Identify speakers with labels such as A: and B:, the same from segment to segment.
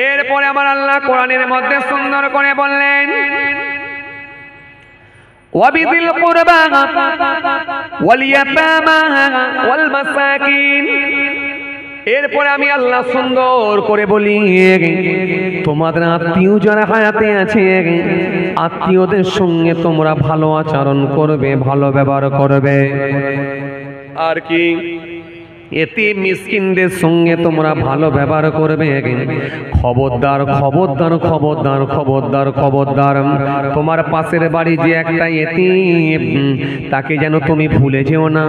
A: এরপরে আমার আল্লাহ কোরআনের মধ্যে সুন্দর করে বললেন, ওয়াবিদিল কুরবা ওয়াল ইয়াতামা ওয়াল মাসাকিন। এরপরে আমি আল্লাহ সুন্দর করে বলি, তোমাদের আত্মীয় যারা হায়াতে আছে, আত্মীয়দের সঙ্গে তোমরা ভালো আচরণ করবে, ভালো ব্যবহার করবে। আর কি, এতিম মিসকিনদের সঙ্গে তোমরা ভালো ব্যবহার করবে। খবরদার খবরদার খবরদার খবরদার খবরদার, তোমার পাশের বাড়ি যে একটা এতিম, তাকে যেন তুমি ভুলে যেও না।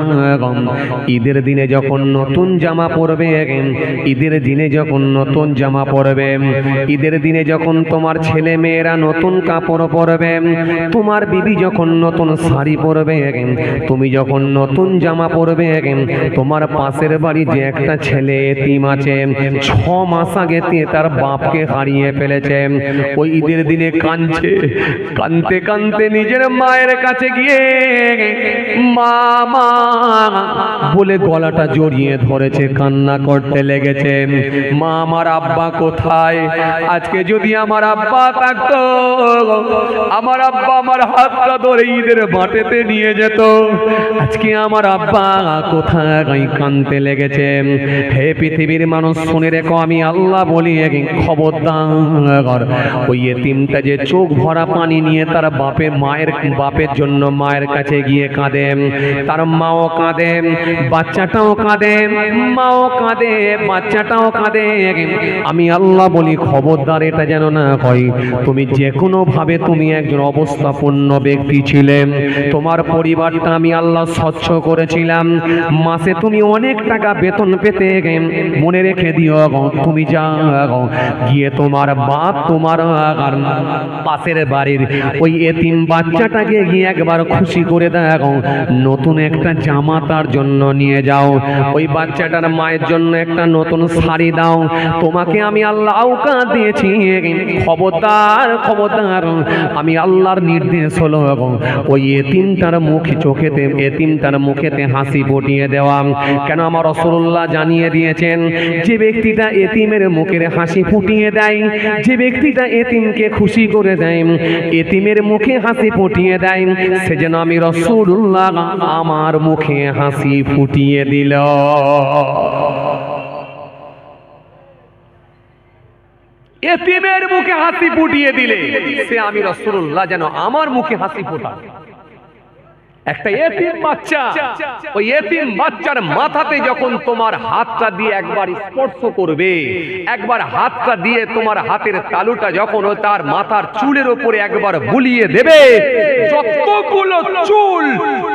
A: ঈদের দিনে যখন নতুন জামা পরবে, ঈদের দিনে যখন নতুন জামা পরবে, ঈদের দিনে যখন তোমার ছেলে মেয়েরা নতুন কাপড় পরবে, তোমার বিবি যখন নতুন শাড়ি পরবে, তুমি যখন নতুন জামা পরবে, তোমার পাশের বাড়ি যে একটা ছেলে এতিম আছে, 6 মাস আগে তার বাপকে হারিয়ে ফেলেছে, ওই ঈদের দিনে কাঁদছে, কাঁদতে কাঁদতে নিজের মায়ের কাছে গিয়ে মা মা বলে গলাটা জড়িয়ে ধরেছে, কান্না করতে লেগেছে। মা, আমার আব্বা কোথায়? আজকে যদি আমার আব্বা থাকতো, আমার আব্বা আমার হাতটা ধরে ঈদের মাঠেতে নিয়ে যেত। আজকে আমার আব্বা কোথায়? কাঁদতে লেগেছে। হে পৃথিবীর মানুষ, শুনে রেখো, আমি আল্লাহ বলি, খবরদার, ওই এতিমটা যে চোখ ভরা পানি নিয়ে তার বাপের জন্য মায়ের কাছে গিয়ে কাঁদে, তার মাও কাঁদে, বাচ্চাটাও কাঁদে, মাও কাঁদে, বাচ্চাটাও কাঁদে, আমি আল্লাহ বলি খবরদার, এটা যেন না হয়। তুমি যে কোনো ভাবে তুমি একজন অবস্থাপন্ন ব্যক্তি ছিলে, তোমার পরিবারটা আমি আল্লাহ স্বচ্ছ করেছিলাম, মাসে তুমি অনেক টাকা বেতন পেতে, মনে রেখে দিও, তুমি যাও গিয়ে তোমার বাপ, তোমার পাশের বাড়ির ওই এতিম বাচ্চাটাকে গিয়ে একবার খুশি করে দাও, নতুন একটা জামা তার জন্য নিয়ে যাও, ওই বাচ্চাটার মায়ের জন্য একটা নতুন শাড়ি দাও। তোমাকে আমি আল্লাহ আওকাত দিয়েছি, খবরদার খবরদার, আমি আল্লাহর নির্দেশ হলো ওই এতিমটার এতিমটার মুখেতে হাসি ফুটিয়ে দেওয়া। কেন? আমার রাসূলুল্লাহ জানিয়ে দিয়েছেন, যে ব্যক্তিটা এতিমের মুখের হাসি ফুটিয়ে দেয়, যে ব্যক্তিটা এতিমকে খুশি করে দেয়, এতিমের মুখে হাসি ফুটিয়ে দেয়, সেজন্য আমি রাসূলুল্লাহ আমার মুখে হাসি ফুটিয়ে দিল। এতিমের মুখে হাসি ফুটিয়ে দিলে সে আমি রাসূলুল্লাহ যেন আমার মুখে হাসি ফোটায়। একটা এতিম বাচ্চা, ওই এতিম বাচ্চার মাথাতে যখন তোমার হাতটা দিয়ে একবার স্পর্শ করবে, একবার হাতটা দিয়ে তোমার হাতের তালুটা যখন তার মাথার চুলের উপরে একবার বুলিয়ে দেবে, যতগুলো চুল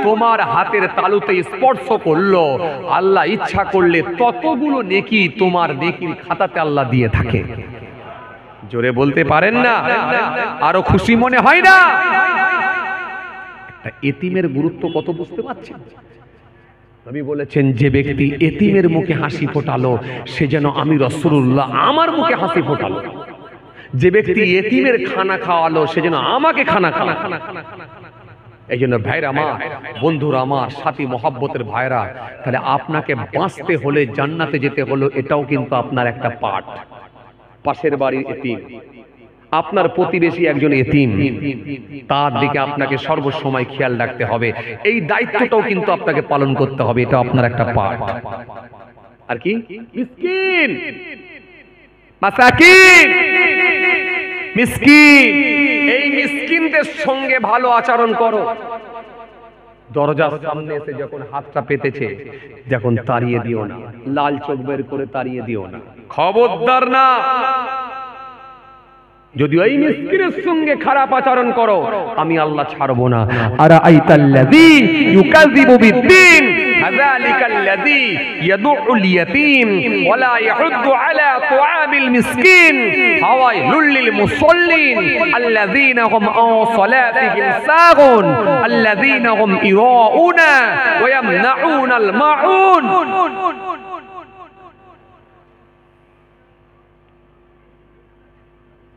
A: তোমার হাতের তালুতে স্পর্শ করলো, আল্লাহ ইচ্ছা করলে ততগুলো নেকি তোমার নেকির খাতাতে আল্লাহ দিয়ে থাকে। জোরে বলতে পারেন না? আরো খুশি মনে হয় না? এতিমের গুরুত্ব কত বুঝতে পারছেন? নবী বলেছেন, যে ব্যক্তি এতিমের মুখে হাসি ফোটালো, সে যেন আমি রাসূলুল্লাহ আমার মুখে হাসি ফোটালো। যে ব্যক্তি এতিমের খানা খাওয়ালো, সে যেন আমাকে খানা খাওয়ালো। এই জন্য ভাইরা আমার, বন্ধুরা আমার, সাথী মহব্বতের ভাইরা, তাহলে আপনাকে বাঁচতে হলে, জান্নাতে যেতে হলো, এটাও কিন্তু আপনার একটা পাঠ। পাশের বাড়ির এতিম, আপনার প্রতিবেশী একজন এতিম, তার দিকে আপনাকে সর্বসময় খেয়াল রাখতে হবে। এই দায়িত্বটাও কিন্তু আপনাকে পালন করতে হবে, এটা আপনার একটা পাঠ। আর কি, মিসকিন, মাসাকিন, মিসকিন, এই মিসকিনদের সঙ্গে ভালো আচরণ করো। দরজার সামনে এসে যখন হাতটা পেতেছে, যখন তাড়িয়ে দিও না, লাল চোখ বের করে তাড়িয়ে দিও না, খবরদার না। যদি ওই মিসকিনের সঙ্গে খারাপ আচরণ করো, আমি আল্লাহ ছাড়বো না। আরাআইতাল্লাযী ইউকাযযিবু বিদ্দীন ফাযালিকাল্লাযী ইয়াদুউল ইয়াতীম ওয়া লা ইয়াহুদ্দু আলা তুআমিল মিসকিন ফাওয়াইলুল লিল মুসাল্লিন আল্লাযীনা হুম আন সালাতিহিম সাগুন আল্লাযীনা হুম ইরাউনা ওয়া ইয়ামনাউনাল মাউন।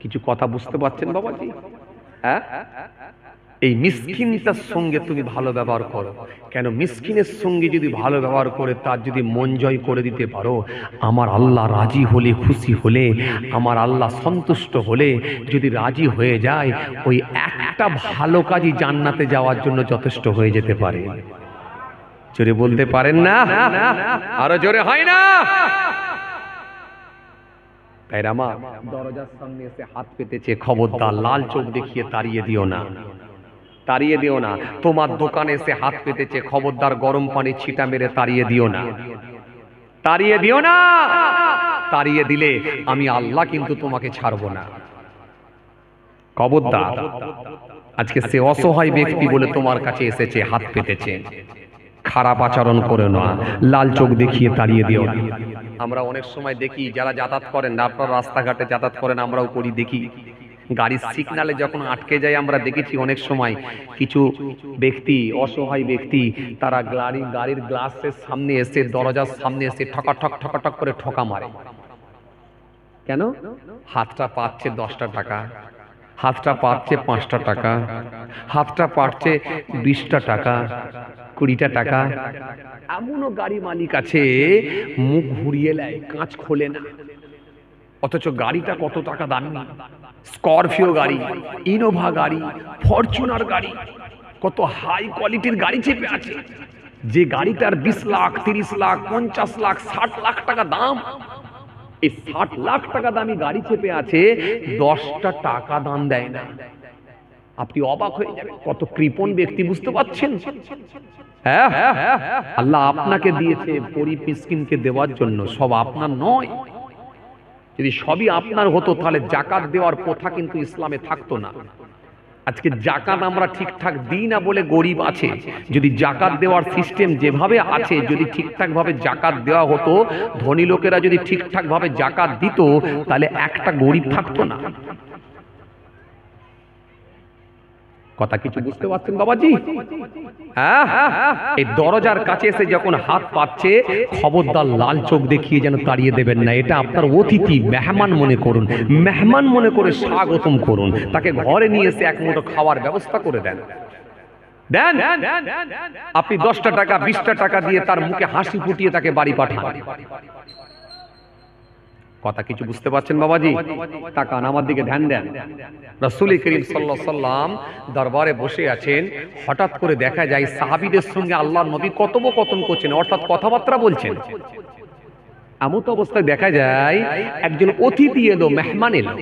A: কিছু কথা বুঝতে পারছেন বাবাজি? হ্যাঁ, এই মিসকিনটার সঙ্গে তুমি ভালো ব্যবহার করো। কেন? মিসকিনের সঙ্গে যদি ভালো ব্যবহার করে তার যদি মন জয় করে দিতে পারো, আমার আল্লাহ রাজি হলে, খুশি হলে, আমার আল্লাহ সন্তুষ্ট হলে যদি রাজি হয়ে যায়, ওই একটা ভালো কাজই জান্নাতে যাওয়ার জন্য যথেষ্ট হয়ে যেতে পারে। জোরে বলতে পারেন না? আরো জোরে হয় না? তাই রামা, দরজার সামনে এসে হাত পেতেছে, খবরদার লাল চোখ দেখিয়ে তাড়িয়ে দিও না, তাড়িয়ে দিও না। তোমার দোকানে এসে হাত পেতেছে, খবরদার গরম পানি ছিটা মেরে তাড়িয়ে দিও না, তাড়িয়ে দিও না। তাড়িয়ে দিলে আমি আল্লাহ কিন্তু তোমাকে ছাড়বো না, খবরদার। আজকে সে অসহায় ব্যক্তি বলে তোমার কাছে এসেছে, হাত পেতেছে, খারাপ আচরণ করে না, লাল চোখ দেখিয়ে তাড়িয়ে দিও না। আমরা অনেক সময় দেখি যারা যাতায়াত করেন, আপনারা রাস্তাঘাটে যাতায়াত করেন, আমরাও করি, দেখি গাড়ির সিগনালে যখন আটকে যায়, আমরা দেখেছি অনেক সময় কিছু ব্যক্তি, অসহায় ব্যক্তি, তারা গাড়ির গ্লাসের সামনে এসে, দরজার সামনে এসে ঠকাঠক ঠকাঠক করে ঠকা মারে। কেন? হাতটা পাচ্ছে 10টা টাকা, হাতটা পাচ্ছে 5টা টাকা, হাতটা পাচ্ছে 20টা টাকা, 20টা টাকা। এমনও গাড়ি মালিক আছে মুখ ঘুরিয়ে নেয়, কাঁচ খোলে না, অথচ গাড়িটা কত টাকা দামি, স্করপিও গাড়ি, ইনোভা গাড়ি, ফরচুনার গাড়ি, কত হাই কোয়ালিটির গাড়ি চেপে আছে, যে গাড়িটার 20 লাখ, 30 লাখ, 50 লাখ, 60 লাখ টাকা দাম। এই 60 লাখ টাকা দামি গাড়ি চেপে আছে, 10টা টাকা দাম দেয় না। আপনি অবাক হয়ে যাবেন, কত কৃপণ ব্যক্তি, বুঝতে পারছেন? হ্যাঁ, আল্লাহ আপনাকে দিয়েছে গরিব মিসকিনকে দেওয়ার জন্য, সব আপনার নয়। যদি সবই আপনার হতো তাহলে জাকাত দেওয়ার প্রথা কিন্তু ইসলামে থাকতো না। আজকে জাকাত আমরা ঠিকঠাক দিই না বলে গরিব আছে। যদি জাকাত দেওয়ার সিস্টেম যেভাবে আছে, যদি ঠিকঠাক ভাবে জাকাত দেওয়া হতো, ধনী লোকেরা যদি ঠিকঠাক ভাবে জাকাত দিত, তাহলে একটা গরিব থাকতো না। কথা কিছু বুঝতে পারছেন বাবাজি? হ্যাঁ, এই দরজার কাছে এসে যখন হাত পাচ্ছে, খবরদার লাল চোখ দেখিয়ে যেন তাড়িয়ে দেবেন না। এটা আপনার অতিথি, মেহমান মনে করুন, মেহমান মনে করে স্বাগতম করুন, তাকে ঘরে নিয়ে এসে এক মুঠো খাওয়ার ব্যবস্থা করে দেন। দেন, আপনি 10টা টাকা, 20টা টাকা দিয়ে তার মুখে হাসি ফুটিয়ে তাকে বাড়ি পাঠান। কথা কিছু বুঝতে পারছেন বাবাজি? তাকান, আমার দিকে ধ্যান দেন। রাসূল করিম সাল্লাল্লাহু আলাইহি ওয়াসাল্লাম দরবারে বসে আছেন, হঠাৎ করে দেখা যায় সাহাবীদের সঙ্গে আল্লাহর নবী কথোপকথন করছেন, অর্থাৎ কথাবার্তা বলছেন। এমন অবস্থায় দেখা যায় একজন অতিথি এলো, মেহমান এলো।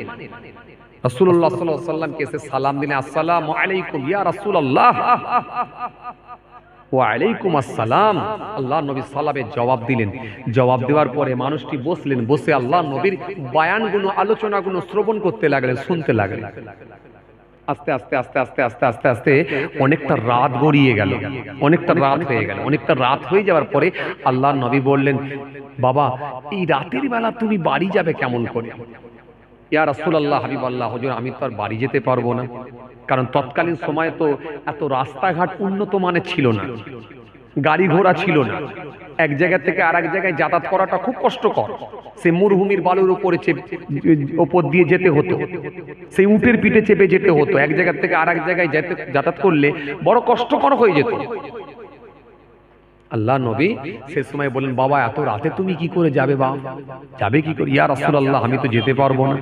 A: রাসূলুল্লাহ সাল্লাল্লাহু আলাইহি ওয়াসাল্লামকে এসে সালাম দিলেন, আসসালামু আলাইকুম ইয়া রাসূলুল্লাহ। ওয়ালাইকুম আসসালাম। আল্লাহ নবী সালামের জবাব দিলেন। জবাব দেওয়ার পরে মানুষটি বসলেন, বসে আল্লাহ নবীর বয়ানগুলো, আলোচনাগুলো শ্রবণ করতে লাগলেন, শুনতে লাগলেন। আস্তে আস্তে আস্তে আস্তে আস্তে আস্তে আস্তে অনেকটা রাত গড়িয়ে গেল, অনেকটা রাত হয়ে গেল। অনেকটা রাত হয়ে যাওয়ার পরে আল্লাহ নবী বললেন, বাবা এই রাতের বেলা তুমি বাড়ি যাবে কেমন করে? ইয়া রাসূলুল্লাহ, হাবিবাল্লাহ, হুজুর আমি তো আর বাড়ি যেতে পারবো না, কারণ তৎকালীন সময়ে তো এত রাস্তাঘাট উন্নত মানের ছিল না, গাড়ি ঘোড়া ছিল না, এক জায়গা থেকে আরেক জায়গায় যাতায়াত করাটা খুব কষ্টকর। সে মরুভূমির বালুর ওপর দিয়ে যেতে হতো, সেই উটের পিঠে চেপে যেতে হতো, এক জায়গা থেকে আরেক জায়গায় যাতায়াত করলে বড় কষ্টকর হয়ে যেত। আল্লাহ নবী সে সময় বলেন, বাবা এত রাতে তুমি কি করে যাবে, বাবা যাবে কি করে? ইয়া রাসূলুল্লাহ আমি তো যেতে পারবো না।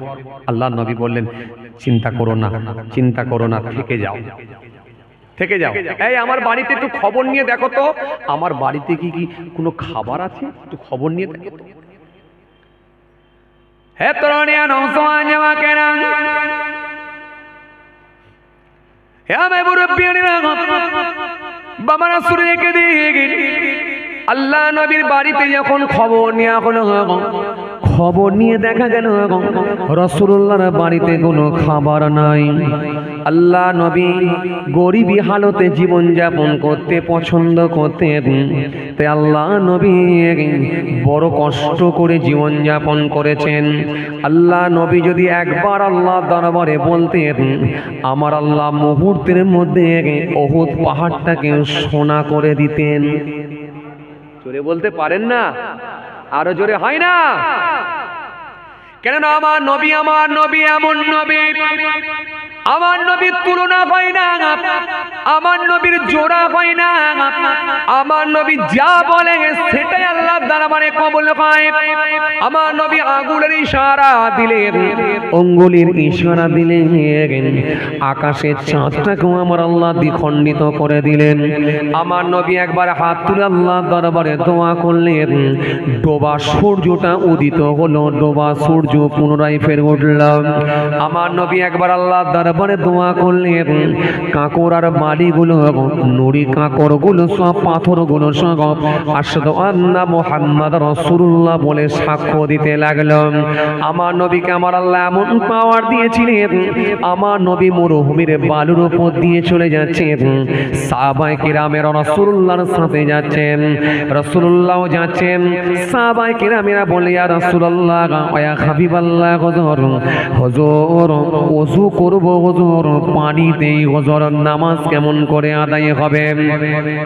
A: আল্লাহ নবী বললেন, চিন্তা করো না, চিন্তা করো না, থেকে যাও, থেকে যাও। এই আমার বাড়িতে একটু খবর নিয়ে দেখো তো, আমার বাড়িতে কি কি কোনো খাবার আছে, একটু খবর নিয়ে দেখো তো। হে তরুণিয়া নওজওয়ান জামাকেরা, হে আমি মুরব্বিয়ানেরা, বাবা রাসূলকে দিয়ে আল্লাহ নবীর বাড়িতে যখন খবর নেওয়া হলো, খবর নিয়ে দেখা গেল রাসূলুল্লাহর বাড়িতে কোনো খাবার নাই। আল্লাহ নবী গরিবী হালতে জীবন যাপন করতে পছন্দ করতেন, তাই আল্লাহ নবী বড় কষ্ট করে জীবন যাপন করেছেন। আল্লাহ নবী যদি একবার আল্লাহ দরবারে বলতেন, আমার আল্লাহ মুহূর্তের মধ্যে উহুদ পাহাড়টাকে সোনা করে দিতেন। জোরে বলতে পারেন না? আরো জোরে হয় না? কেননা আমার নবী এমন নবী, আমার নবীর তুলনা হয় না, আমার নবীর জোড়া হয় না। আমার নবী যা বলে সেটাই আল্লাহর দরবারে কবুল হয়। আমার নবী আঙ্গুলের ইশারা দিলেন, আঙ্গুলের ইশারা দিলেন, আকাশের চাঁদটাকেও আমার আল্লাহ দ্বিখণ্ডিত করে দিলেন। আমার নবী একবার হাত তুলে আল্লাহর দরবারে দোয়া করলেন, ডোবা সূর্যটা উদিত হলো, ডোবা সূর্য পুনরায় ফের উঠল। আমার নবী একবার আল্লাহর দরবারে দোয়া করলেন, কাঁকর আর বাড়িগুলো, নুড়ি কাঁকরগুলো সব, পাথরগুলো সব আশহাদু আন্না মুহাম্মাদ রাসূলুল্লাহ বলে সাক্ষ্য দিতে লাগলো। আমার নবীকে আমার আল্লাহ এমন পাওয়ার দিয়েছিলেন, আমার নবী মরুভূমির বালুর উপর দিয়ে চলে যাচ্ছেন, সাহাবায়ে কিরামের রাসূলুল্লাহর সাথে যাচ্ছেন, রাসূলুল্লাহও যাচ্ছেন। সাহাবায়ে কিরামেরা বলে, ইয়া রাসূলুল্লাহ, ইয়া হাবিবাল্লাহ, হুজুর হুজুর ওযু করব, হুজুর পানি দেই, হুজুর নামাজ কেমন করে আদায় হবে?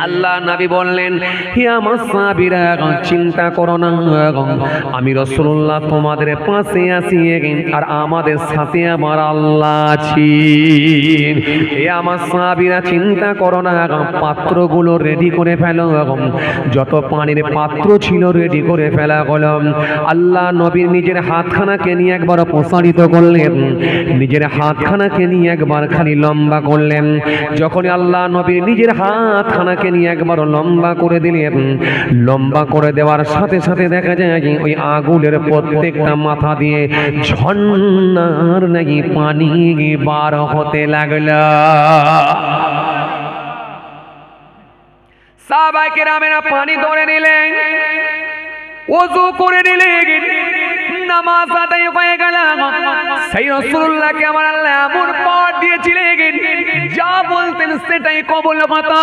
A: আল্লাহ নবী বললেন, হে আমার সাহাবীরা, চিন্তা করো না, আমি রাসূলুল্লাহ তোমাদের পাশে আছি, আর আমাদের সাথে আমার আল্লাহ আছি। হে আমার সাহাবীরা, চিন্তা করো না, পাত্রগুলো রেডি করে ফেলো, যত পানির পাত্র ছিল রেডি করে ফেলা হলো। আল্লাহ নবী নিজের হাতখানাকে নিয়ে একবার প্রসারিত করলেন, নিজের হাতখানাকে নিয়ে একবার খালি লম্বা করলেন। যখন আল্লাহ নবী নিজের হাতখানাকে নিয়ে একবার লম্বা করে দিলেন, লম্বা করে দেওয়ার সাথে সাথে দেখা যায় ওই আগুনের প্রত্যেকটা মাথা দিয়ে ঝর্ণার নাকি পানি বার হতে লাগলো। সাহাবায়ে কেরামেরা পানি ধরে নিলেন, ওযু করে নিলেন, নামাজ আদায় হয়ে গেল। সেই রাসূলুল্লাহকে আমার আল্লাহ এমন পাওয়ার দিয়েছিলেন, যা বলতেন সেটাই কবুল হতো।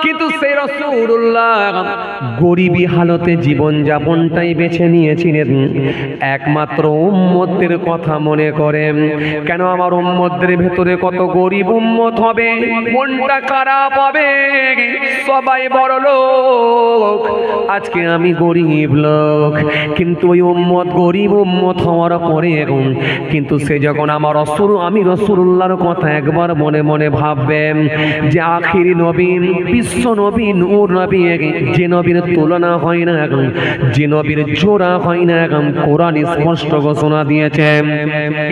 A: কিন্তু সেই রাসূলুল্লাহ গরিবী হালতে জীবন যাপনটাই বেছে নিয়েছিলেন, একমাত্র উম্মতের কথা মনে করেন। কেন আমার উম্মতের ভেতরে কত গরিব উম্মত হবে, মনটা খারাপ হবে, সবাই বড় লোক, আজকে আমি গরিব লোক। কিন্তু ওই উম্মত গরিব উম্মত হওয়ার পরে কিন্তু সে যখন আমার আমি রাসূলুল্লাহর কথা একবার মনে মনে ভাববেন যে আখিরি নবী, বিশ্ব নবী, নূর নবী, যে নবীর তুলনা হয় না, যে নবীর জোড়া হয় না, কোরআন স্পষ্ট ঘোষণা দিয়েছে,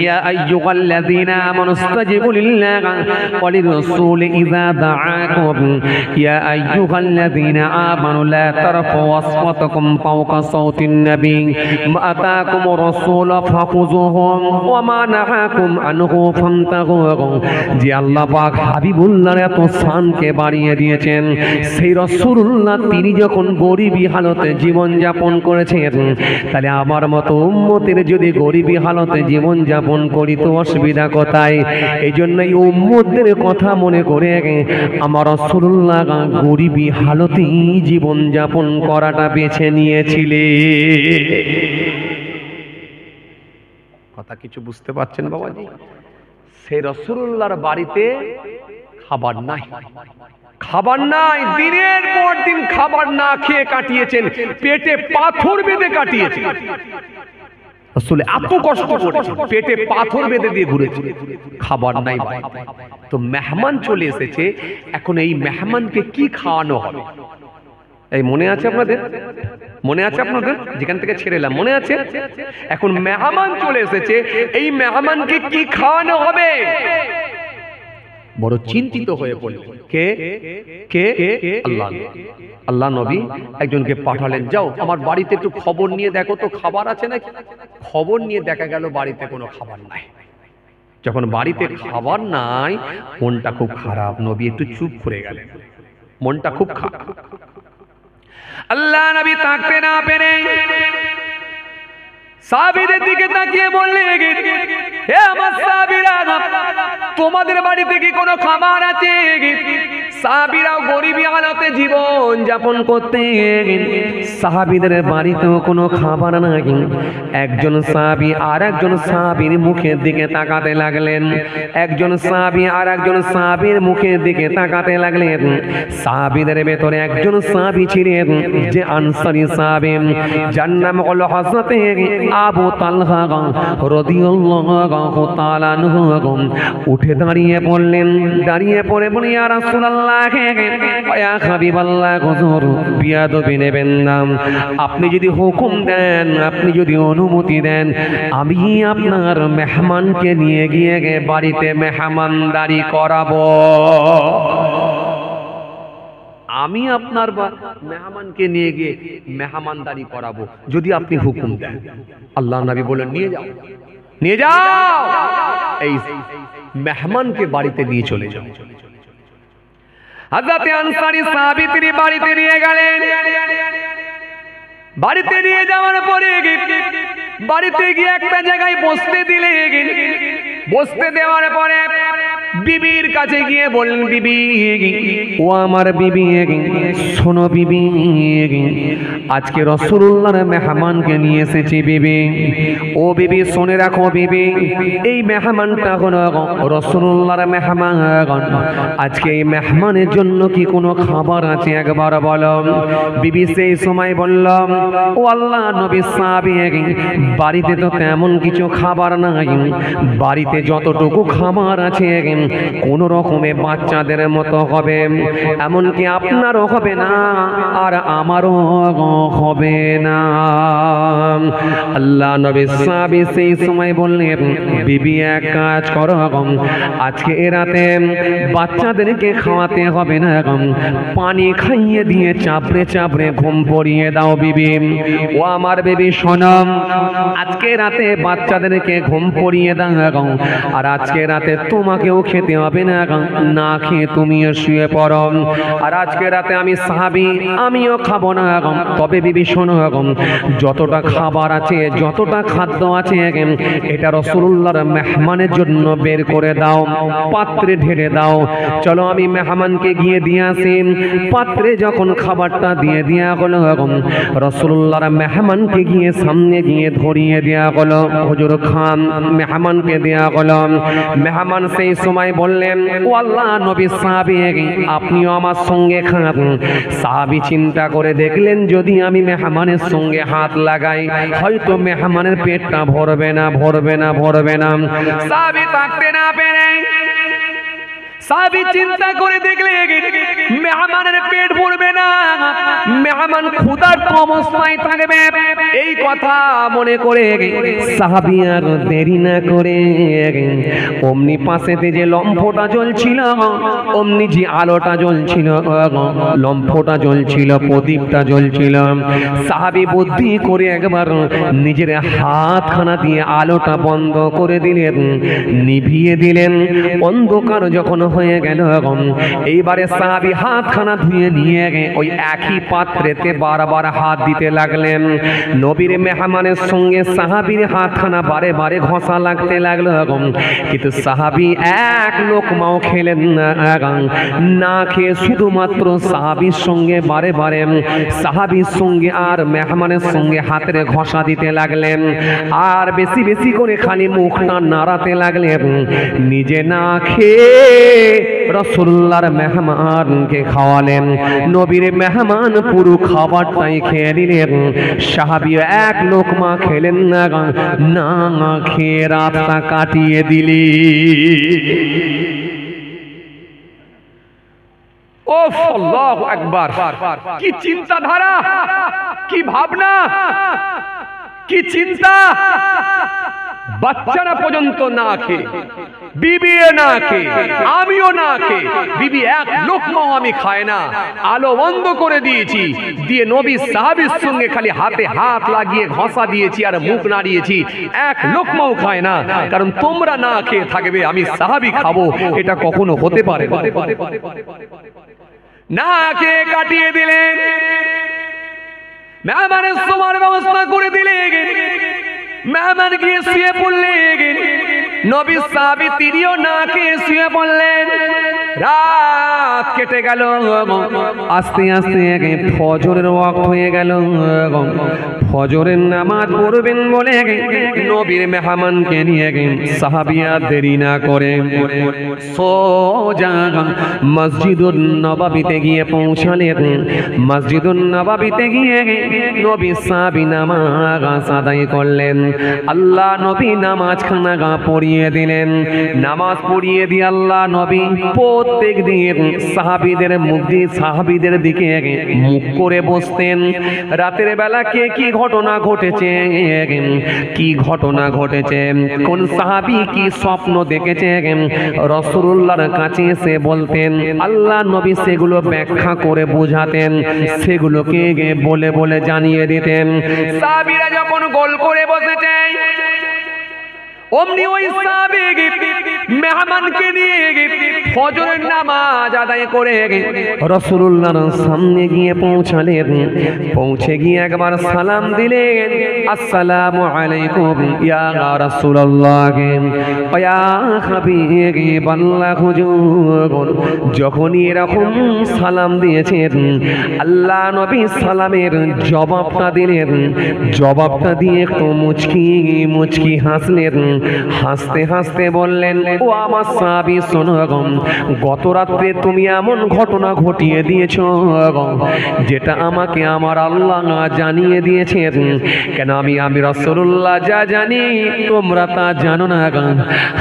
A: ইয়া আইয়ুহাল্লাযীনা আমানু ইসতাজিবু লিল্লাহি ওয়া লির-রাসূলি ইযা দাআকুম ইয়া আইয়ুহাল্লাযীনা আমানু লা তারফাউ আসওয়াতাকুম ফাওকা সাওতিন নবী মা আতাকুম রাসূলু ফাখুযুহু ওয়া মা নাহাকুম আনহু ফান্তাহু। যে আল্লাহ পাক হাবিবুল্লাহর এত শানকে বাড়িয়ে দিয়েছেন, সেই রাসূলুল্লাহ তিনি যখন গরিবী হালতে জীবন যাপন করেছেন, তাহলে আমার মতো উম্মতের যদি গরিবী হালতে জীবন যাপন করি তো অসুবিধা কোথায়? এই জন্যই উম্মতদের কথা মনে করে আমার রাসূলুল্লাহ গরিবী হালতেই জীবন যাপন করাটা বেছে নিয়েছিলেন। কথা কিছু বুঝতে পারছেন বাবাজি? সেই রাসূলুল্লাহর বাড়িতে খাবার নাই, খাবার নাই, দিনের পর দিন খাবার না খেয়ে কাটিয়েছেন, পেটে পাথর বেঁধে কাটিয়েছেন। রাসূল এত কষ্ট করে পেটে পাথর বেঁধে দিয়ে ঘুরেছে, খাবার নাই। তো মেহমান চলে এসেছে, এখন এই মেহমানকে কি খাওয়ানো হবে? এই মনে আছে আপনাদের? মনে আছে আপনাদের? যেখান থেকে ছেড়ে এলাম মনে আছে? এখন মেহমান চলে এসেছে, এই মেহমানকে কি খাওয়ানো হবে? বড় চিন্তিত হয়ে পড়লেন। কে কে? আল্লাহ। আল্লাহ নবী একজনকে পাঠালেন, যাও আমার বাড়িতে একটু খবর নিয়ে দেখো তো খাবার আছে নাকি। খবর নিয়ে দেখা গেল বাড়িতে কোনো খাবার নাই। যখন বাড়িতে খাবার নাই, মনটা খুব খারাপ। নবী একটু চুপ করে গেলেন, মনটা খুব খারাপ। আল্লাহ নবী তাকতে না পেরে সাহাবীদের দিকে তাকিয়ে বললেন, হে আমার সাহাবীরা, তোমাদের বাড়িতে কি কোনো খাবার আছে? সাহাবীরা গরিবী হালতে জীবন যাপন করতেন, সাহাবীদের বাড়িতেও কোনো খাবার নাই। একজন সাহাবী আর একজন সাহাবীর মুখের দিকে তাকাতে লাগলেন, একজন সাহাবী আর একজন সাহাবীর মুখের দিকে তাকাতে লাগলেন। সাহাবীদের ভেতরে একজন সাহাবী ছিলেন যে আনসারী সাহাবী, যার নাম হলো হযরত আবু তালহা রাদিয়াল্লাহু তাআলা আনহু। উট উঠে দাঁড়িয়ে পড়লেন, দাঁড়িয়ে পড়ে বলি ইয়া রাসূলুল্লাহ, ইয়া হাবিবাল্লাহ, হুজুর বিয়াদবি নেবেন না, আপনি যদি হুকুম দেন, আপনি যদি অনুমতি দেন, আমি আপনার মেহমানকে নিয়ে গিয়ে বাড়িতে মেহমানদারি করাবো। আমি আপনার মেহমানকে নিয়ে গিয়ে মেহমানদারি করাবো যদি আপনি হুকুম দেন। আল্লাহর নবী বলেন নিয়ে যাও, নিয়ে যাও, এই মেহমানকে বাড়িতে নিয়ে চলে যাও। হযরত আনসারী সাহাবী তিনি বাড়িতে নিয়ে গেলেন। বাড়িতে নিয়ে যাওয়ার পরে বাড়িতে গিয়ে একটা জায়গায় বসতে দিলেন। বসতে দেওয়ার পরে বিবির কাছে গিয়ে বললেন, বিবি, ও আমার বিবি, শোনো বিবি, আজকে রাসূলুল্লাহর মেহমানকে নিয়ে এসেছি বিবি। ও বিবি শুনে রাখো বিবি, এই মেহমানটা হলো রাসূলুল্লাহর মেহমান। আজকে এই মেহমানের জন্য কি কোনো খাবার আছে একবার বলো। বিবি সেই সময় বলল, ও আল্লাহ নবীর সাহাবী, বাড়িতে তো তেমন কিছু খাবার নাই, বাড়িতে যতটুকু খাবার আছে কোন রকমে বাচ্চাদের মতো হবে, এমনকি আপনারও হবে না আর আমারও হবে না। আল্লাহ নবী সাহাবী সেই সময় বললেন, বিবি এক কাজ করো, আজকে এ রাতে বাচ্চাদেরকে খাওয়াতে হবে না, পানি খাইয়ে দিয়ে চাপড়ে চাপড়ে ঘুম পড়িয়ে দাও বিবি। ও আমার বিবি শোনো, আজকে রাতে বাচ্চাদেরকে ঘুম পড়িয়ে দাও, আর আজকে রাতে তোমাকেও খেতে হবে না, না খেয়ে তুমিও শুয়ে পড়ো। আর আজকে রাতে আমি সাহাবী, আমিও খাবো না। তবে বিবি শোনো, যতটা খাবার আছে, যতটা খাদ্য আছে, এটা রাসূলুল্লাহর মেহমানের জন্য বের করে দাও, পাত্রে ঢেলে দাও। চলো আমি মেহমানকে গিয়ে দিয়ে আসি। পাত্রে যখন খাবারটা দিয়ে দেয়া হলো, রাসূলুল্লাহর মেহমানকে গিয়ে সামনে গিয়ে ধরিয়ে দেয়া হলো। হুজুর খান, মেহমানকে দেয়া হলো। মেহমান সেই সময় বললেন, ও আল্লাহ নবীর সাহাবী, আপনিও আমার সঙ্গে খান। সাহাবী চিন্তা করে দেখলেন, যদি আমি মেহমানের সঙ্গে হাত লাগাই হয়তো মেহমানের পেটটা ভরবে না, ভরবে না, ভরবে না। সাহাবী থাকতে না পেরে সাহাবী চিন্তা করে দেখলেন মেহমানের পেট ভরবে না, মেহমান ক্ষুধার্ত অবস্থায় থাকবে। এই কথা মনে করে সাহাবী আর দেরি না করে অমনি পাশেতে যে লম্ফটা জ্বলছিল, অমনি যে আলোটা জ্বলছিল, লম্ফটা জ্বলছিল, প্রদীপটা জ্বলছিল, সাহাবী বুদ্ধি করে একবার নিজের হাতখানা দিয়ে আলোটা বন্ধ করে দিলেন, নিভিয়ে দিলেন। অন্ধকার যখন হয়ে গেল, এইবারে সাহাবী হাতখানা ধুয়ে নিয়ে ওই একই পাত্রেতে বারবার হাত দিতে লাগলেন। নবীর মেহমানের সঙ্গে সাহাবীর হাতখানা বারে বারে ঘষা লাগতে লাগলো, কিন্তু সাহাবী এক লোকমাও খেলেন না, না খেয়ে শুধুমাত্র সাহাবীর সঙ্গে বারে বারে সাহাবীর সঙ্গে আর মেহমানের সঙ্গে হাতের ঘষা দিতে লাগলেন, আর বেশি বেশি করে খালি মুখটা নাড়াতে লাগলেন। নিজে না খেয়ে রাসূলুল্লাহর মেহমানকে খাওয়ালেন। নবীর মেহমান পুরো খাবারটাই খেয়ে নিলেন, সাহাবী এক লোকমা খেলেন না, না খেয়ে রাতটা কাটিয়ে দিলি। ওফ, আল্লাহু আকবার! কি চিন্তাধারা, কি ভাবনা, কি চিন্তা! বাচ্চারা পর্যন্ত না খেয়ে, বিবিও না খেয়ে, আমিও না খেয়ে, বিবি এক লোকমাও আমি খাই না, আলো বন্ধ করে দিয়েছি, দিয়ে নবী সাহাবীর সঙ্গে খালি হাতে হাত লাগিয়ে ঘষা দিয়েছি আর মুখ নাড়িয়েছি, এক লোকমাও খায় না। কারণ তোমরা না খেয়ে থাকবে, আমি সাহাবী খাবো, এটা কখনো হতে পারে না। খেয়ে কাটিয়ে দিলেন, মেহমানের শোবার ব্যবস্থা করে দিলেন। মেহমান গিয়ে শুয়ে পড়লেন, নবী সাহাবী তিনিও না খেয়ে শুয়ে পড়লেন। রাত কেটে গেল, আস্তে আস্তে ফজরের ওয়াক্ত হয়ে গেল। ফজরের নামাজ পড়বেন বলে নবীর মেহমানকে নিয়ে সাহাবী আর দেরি না করে সোজা মসজিদুন নববীতে গিয়ে পৌঁছালেন। মসজিদুন নববীতে গিয়ে নবী সাহাবী নামাজ আদায় করলেন। আল্লাহ নবী নামাজ খানা পড়িয়ে পড়িয়ে দিলেন। নামাজ পড়িয়ে দিয়ে আল্লাহ নবী প্রত্যেক দিন সাহাবীদের মুখ দিয়ে সাহাবীদের দিকে মুখ করে বসতেন। রাতের বেলা কে কি ঘটনা ঘটেছে, কি ঘটনা ঘটেছে, কোন সাহাবী কি স্বপ্ন দেখেছে, রাসূলুল্লাহর কাছে এসে বলতেন। আল্লাহ নবী সেগুলো ব্যাখ্যা করে বোঝাতেন, সেগুলোকে বলে বলে জানিয়ে দিতেন। সাহাবীরা যখন গোল করে বসেছে, অমনি ওই সাহাবী মেহমানকে নিয়ে ফজরের নামাজ আদায় করে রাসূলুল্লাহর সামনে গিয়ে পৌঁছালেন। পৌঁছে গিয়ে একবার সালাম দিলেন, আসসালামু আলাইকুম ইয়া রাসূলুল্লাহ ইয়া হাবিবাল্লাহ। হুজুর যখনই এরকম সালাম দিয়েছেন, আল্লাহ নবী সালামের জবাবটা দিলেন। জবাবটা দিয়ে একটু মুচকি মুচকি হাসলেন। হাসতে হাসতে বললেন, ও আমার সাহাবী শোনো, গত রাত্রে তুমি এমন ঘটনা ঘটিয়ে দিয়েছো যেটা আমাকে আমার আল্লাহ জানিয়ে দিয়েছেন। কেন আমি রাসূলুল্লাহ যা জানি তোমরা তা জানো না।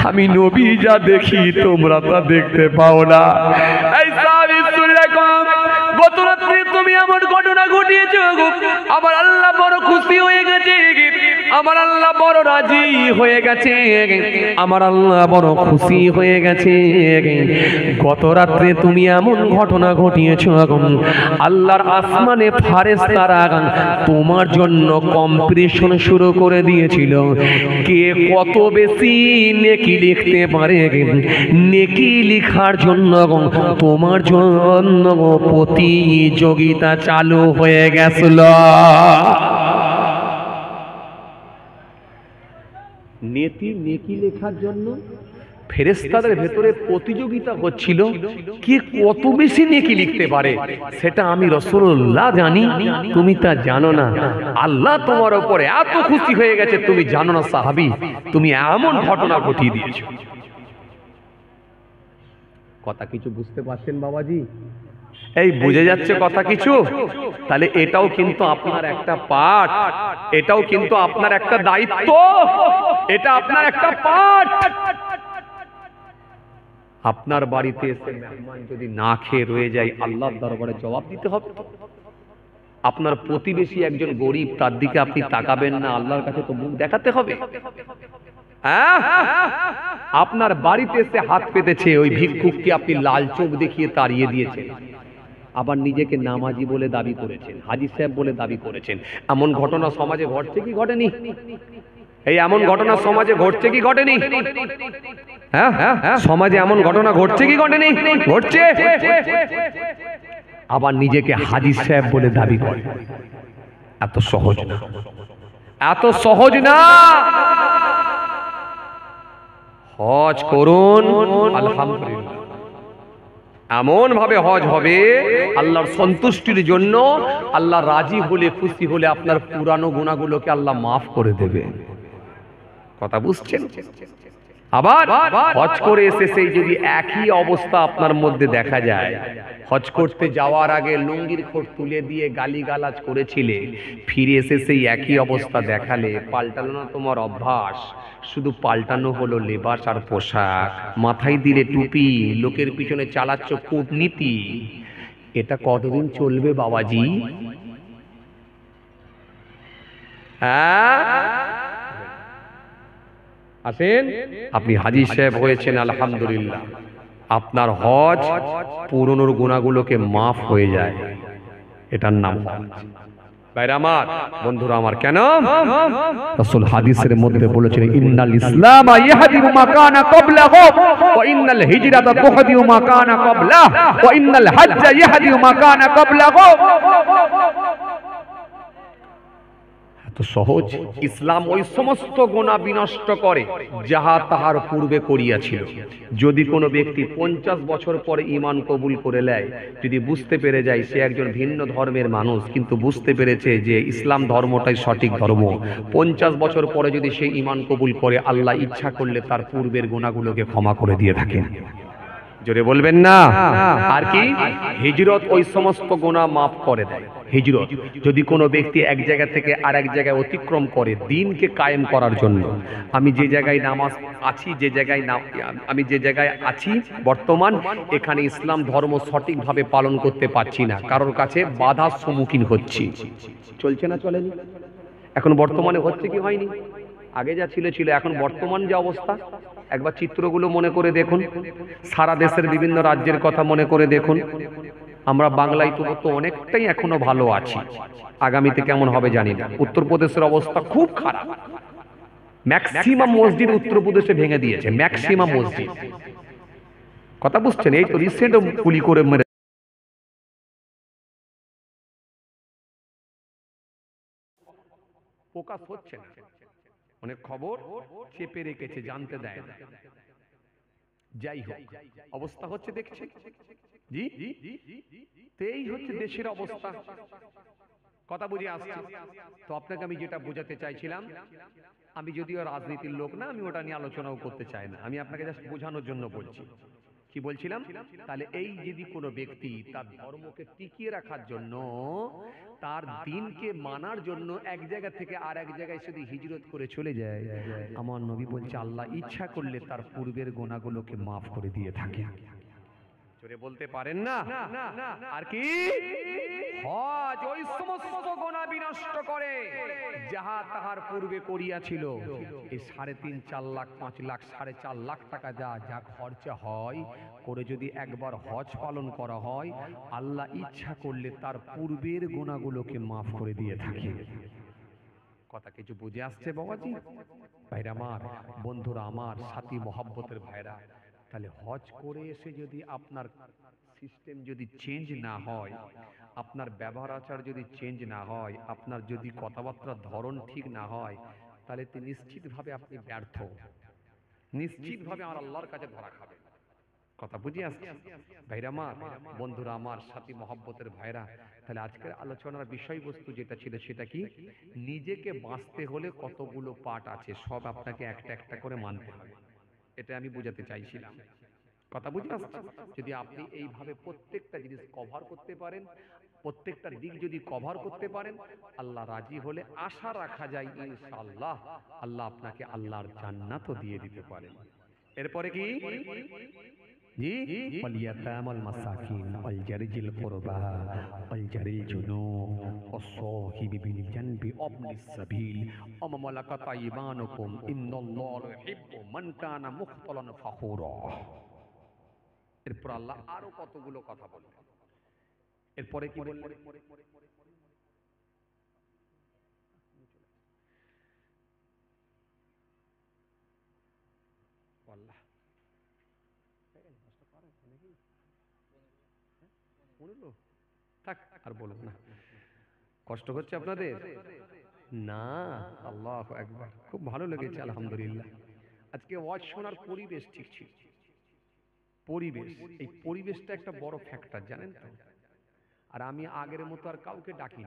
A: আমি নবী যা দেখি তোমরা তা দেখতে পাও না। এই সাহাবী শুনে রাখো, গত রাত্রে তুমি এমন ঘটনা ঘটিয়েছো, আমার আল্লাহ বড় খুশি হয়ে গেছে, আমার আল্লাহ বড় রাজি হয়ে গেছে, আমার আল্লাহ বড় খুশি হয়ে গেছে। গত রাত্রে তুমি এমন ঘটনা ঘটিয়েছো, আল্লাহর আসমানে ফেরেশতারা তোমার জন্য কম্পিটিশন শুরু করে দিয়েছিল, কে কত বেশি নেকি লিখতে পারে। নেকি লেখার জন্য তোমার জন্য প্রতিযোগিতা চালু হয়ে গেছিল। নেকি লেখার জন্য ফেরেশতাদের ভেতরে প্রতিযোগিতা হচ্ছিল, কে কত বেশি নেকি লিখতে পারে। সেটা আমি রাসূলুল্লাহ জানি, তুমি তা জানো না। আল্লাহ তোমার উপরে এত খুশি হয়ে গেছে, তুমি জানো না সাহাবী, তুমি এমন ঘটনা ঘটিয়ে দিয়েছো। কথা কিছু বুঝতে পারছেন বাবাজি? এই বুঝে যাচ্ছে কথা কিছু? তাহলে এটাও কিন্তু আপনার একটা পাঠ, এটাও কিন্তু আপনার একটা দায়িত্ব, এটা আপনার একটা পাঠ। আপনার বাড়িতে এসে মেহমান যদি না খেয়ে রয়ে যায়, আল্লাহর দরবারে জবাব দিতে হবে। আপনার প্রতিবেশী একজন গরিব, তার দিকে আপনি তাকাবেন না, আল্লাহর কাছে তো মুখ দেখাতে হবে। আপনার বাড়িতে এসে হাত পেতেছে, ওই ভিক্ষুককে আপনি লাল চোখ দেখিয়ে তাড়িয়ে দিয়েছেন, আবার নিজেকে নামাজি বলে দাবি করেছেন, হাজী সাহেব বলে দাবি করেছেন। এমন ঘটনা সমাজে ঘটছে কি ঘটেনি? এই এমন ঘটনা সমাজে ঘটছে কি ঘটেনি? হ্যাঁ, সমাজে এমন ঘটনা ঘটছে কি ঘটেনি? ঘটছে। আবার নিজেকে হাজী সাহেব বলে দাবি করে। এত সহজ না, এত সহজ না। হজ করুন, আলহামদুলিল্লাহ, এমন ভাবে হজ হবে আল্লাহর সন্তুষ্টির জন্য। আল্লাহ রাজি হলে, খুশি হলে আপনার পুরানো গুনাহগুলোকে আল্লাহ মাফ করে দেবে। কথা বুঝছেন? আবার হজ করে এসে সেই যদি একই অবস্থা আপনার মধ্যে দেখা যায়, হজ করতে যাওয়ার আগে লুঙ্গির খোঁট তুলে দিয়ে গালিগালাজ করেছিলে, ফিরে এসে সেই একই অবস্থা দেখালে, পাল্টালো না তোমার অভ্যাস, শুধু পাল্টানো হলো লেবাস আর পোশাক, মাথায় দিলে টুপি, লোকের পিছনে চালাচ্ছ কূটনীতি। এটা কতদিন চলবে বাবাজি? আসেন, আপনি হাজী সাহেব হয়েছেন, আলহামদুলিল্লাহ, আপনার হজ পুরনোর গুনাহগুলোকে মাফ হয়ে যায়, এটার নাম হজ। ভাইরা আমার, বন্ধুরা আমার, কেন রাসূল হাদিসের মধ্যে বলেছেন, ইন্নাল ইসলাম ইয়াহদিমু মা কানা ক্বাবলাহু ওয়া ইন্নাল হিজরাতা তুহদিমু মা কানা ক্বাবলাহু ওয়া ইন্নাল হজ্জা ইয়াহদিমু মা কানা ক্বাবলাহু। তো সহজ। ইসলাম ওই সমস্ত গুনাহ বিনষ্ট করে যাহা তাহার পূর্বে করিয়াছিল। যদি কোনো ব্যক্তি 50 বছর পরে ঈমান কবুল করে নেয়, যদি বুঝতে পেরে যায় সে একজন ভিন্ন ধর্মের মানুষ, কিন্তু বুঝতে পেরেছে যে ইসলাম ধর্মটাই সঠিক ধর্ম, 50 বছর পরে যদি সে ঈমান কবুল করে, আল্লাহ ইচ্ছা করলে তার পূর্বের গুনাহগুলোকে ক্ষমা করে দিয়ে থাকেন। জোরে বলবেন না? আর কি, হিজরত ওই সমস্ত গুনাহ মাফ করে দেয়। হিজরত। যদি কোনো ব্যক্তি এক জায়গা থেকে আর এক জায়গায় অতিক্রম করে দিনকে কায়েম করার জন্য, আমি যে জায়গায় নামাজ আছি, আমি যে জায়গায় আছি বর্তমান, এখানে ইসলাম ধর্ম সঠিকভাবে পালন করতে পারছি না, কারোর কাছে বাধার সম্মুখীন হচ্ছি। চলছে না চলেনি? এখন বর্তমানে হচ্ছে কি হয়নি? আগে যা ছিল ছিল, এখন বর্তমান যে অবস্থা, একবার চিত্রগুলো মনে করে দেখুন, সারা দেশের বিভিন্ন রাজ্যের কথা মনে করে দেখুন। আমরা বাংলায় তবু তো অনেকটাই এখনো ভালো আছি, আগামীতে কেমন হবে জানি না। উত্তরপ্রদেশের অবস্থা খুব খারাপ, ম্যাক্সিমাম মসজিদ উত্তরপ্রদেশে ভেঙে দিয়েছে, ম্যাক্সিমাম মসজিদ। কথা বুঝছেন? এই তো রিসেন্ট গুলি করে মেরে প্রকাশ হচ্ছে না, অনেক খবর চেপে রেখেছে, জানতে দেয় না। যাই হোক, অবস্থা হচ্ছে দেখছে জি, এই হচ্ছে দেশের অবস্থা। কথা বুঝে আসছে তো? আপনাকে আমি যেটা বোঝাতে চাইছিলাম, আমি যদিও রাজনীতির লোক না, আমি ওটা নিয়ে আলোচনাও করতে চাই না, আমি আপনাকে জাস্ট বোঝানোর জন্য বলছি। কি বলছিলাম? তাহলে এই যদি কোনো ব্যক্তি তার ধর্মকে টিকিয়ে রাখার জন্য, তার দিনকে মানার জন্য এক জায়গা থেকে আর এক জায়গায় যদি হিজরত করে চলে যায়, আমার নবী বলছে আল্লাহ ইচ্ছা করলে তার পূর্বের গুনাহগুলোকে মাফ করে দিয়ে থাকে। জোরে বলতে পারেন না? আর কি হজ ওই সমস্ত গুনাহ বিনষ্ট করে যাহা তাহার পূর্বে করিয়াছিল। এই 3.5 4 লাখ 5 লাখ 4.5 লাখ টাকা যা খরচা হয় করে যদি একবার হজ পালন করা হয়, আল্লাহ ইচ্ছা করলে তার পূর্বের গুনাহগুলোকে মাফ করে দিয়ে থাকে। কথা কিছু বুঝে আসছে বাবাজি? ভাইরা আমার, বন্ধুরা আমার, সাথী মহব্বতের ভাইরা, তাহলে হজ করে এসে যদি আপনার সিস্টেম যদি চেঞ্জ না হয়, আপনার ব্যবহার আচার যদি চেঞ্জ না হয়, আপনার যদি কথাবার্তার ধরন ঠিক না হয়, তাহলে তো নিশ্চিতভাবে আপনি ব্যর্থ, নিশ্চিতভাবে আমার আল্লাহর কাছে ধরা খাবে। কথা বুঝে আসছে ভাইরা আমার, বন্ধুরা আমার, সাথী মহব্বতের ভাইরা? তাহলে আজকের আলোচনার বিষয়বস্তু যেটা ছিল সেটা কি, নিজেকে বাঁচতে হলে কতগুলো পার্ট আছে, সব আপনাকে একটা একটা করে মানতে হবে, এটা আমি বোঝাতে চাইছিলাম। কথা বুঝে আসছে? যদি আপনি এইভাবে প্রত্যেকটা জিনিস কভার করতে পারেন, প্রত্যেকটা দিক যদি কভার করতে পারেন, আল্লাহ রাজি হলে আশা রাখা যায় ইনশাআল্লাহ আল্লাহ আপনাকে আল্লাহর জান্নাতও দিয়ে দিতে পারেন। এরপরে কি জি, ওয়ালিয়াতামাল মাসাকিন ওয়াল জারিজিল কুরবা ওয়াল জারিল জুনুব ওয়াসসাহিবি বিল জানবি ওয়াবনিস সাবিল ওয়া মা মালাকাত আইমানুকুম ইন্নাল্লাহা ইউহিব্বু মান কানা মুখতালান ফাখুরা। এরপর আল্লাহ আরো কতগুলো কথা বললেন। এরপরে কি বললেন? আল্লাহ থাক, আর বলুন না, কষ্ট হচ্ছে আপনাদের না? আল্লাহু আকবার, খুব ভালো লেগেছে আলহামদুলিল্লাহ। আজকে ওয়াজ শোনার পরিবেশ ঠিক ছিল। পরিবেশ, এই পরিবেশটা একটা বড় ফ্যাক্টর, জানেন তো? আর আমি আগের মতো আর কাউকে ডাকিনি,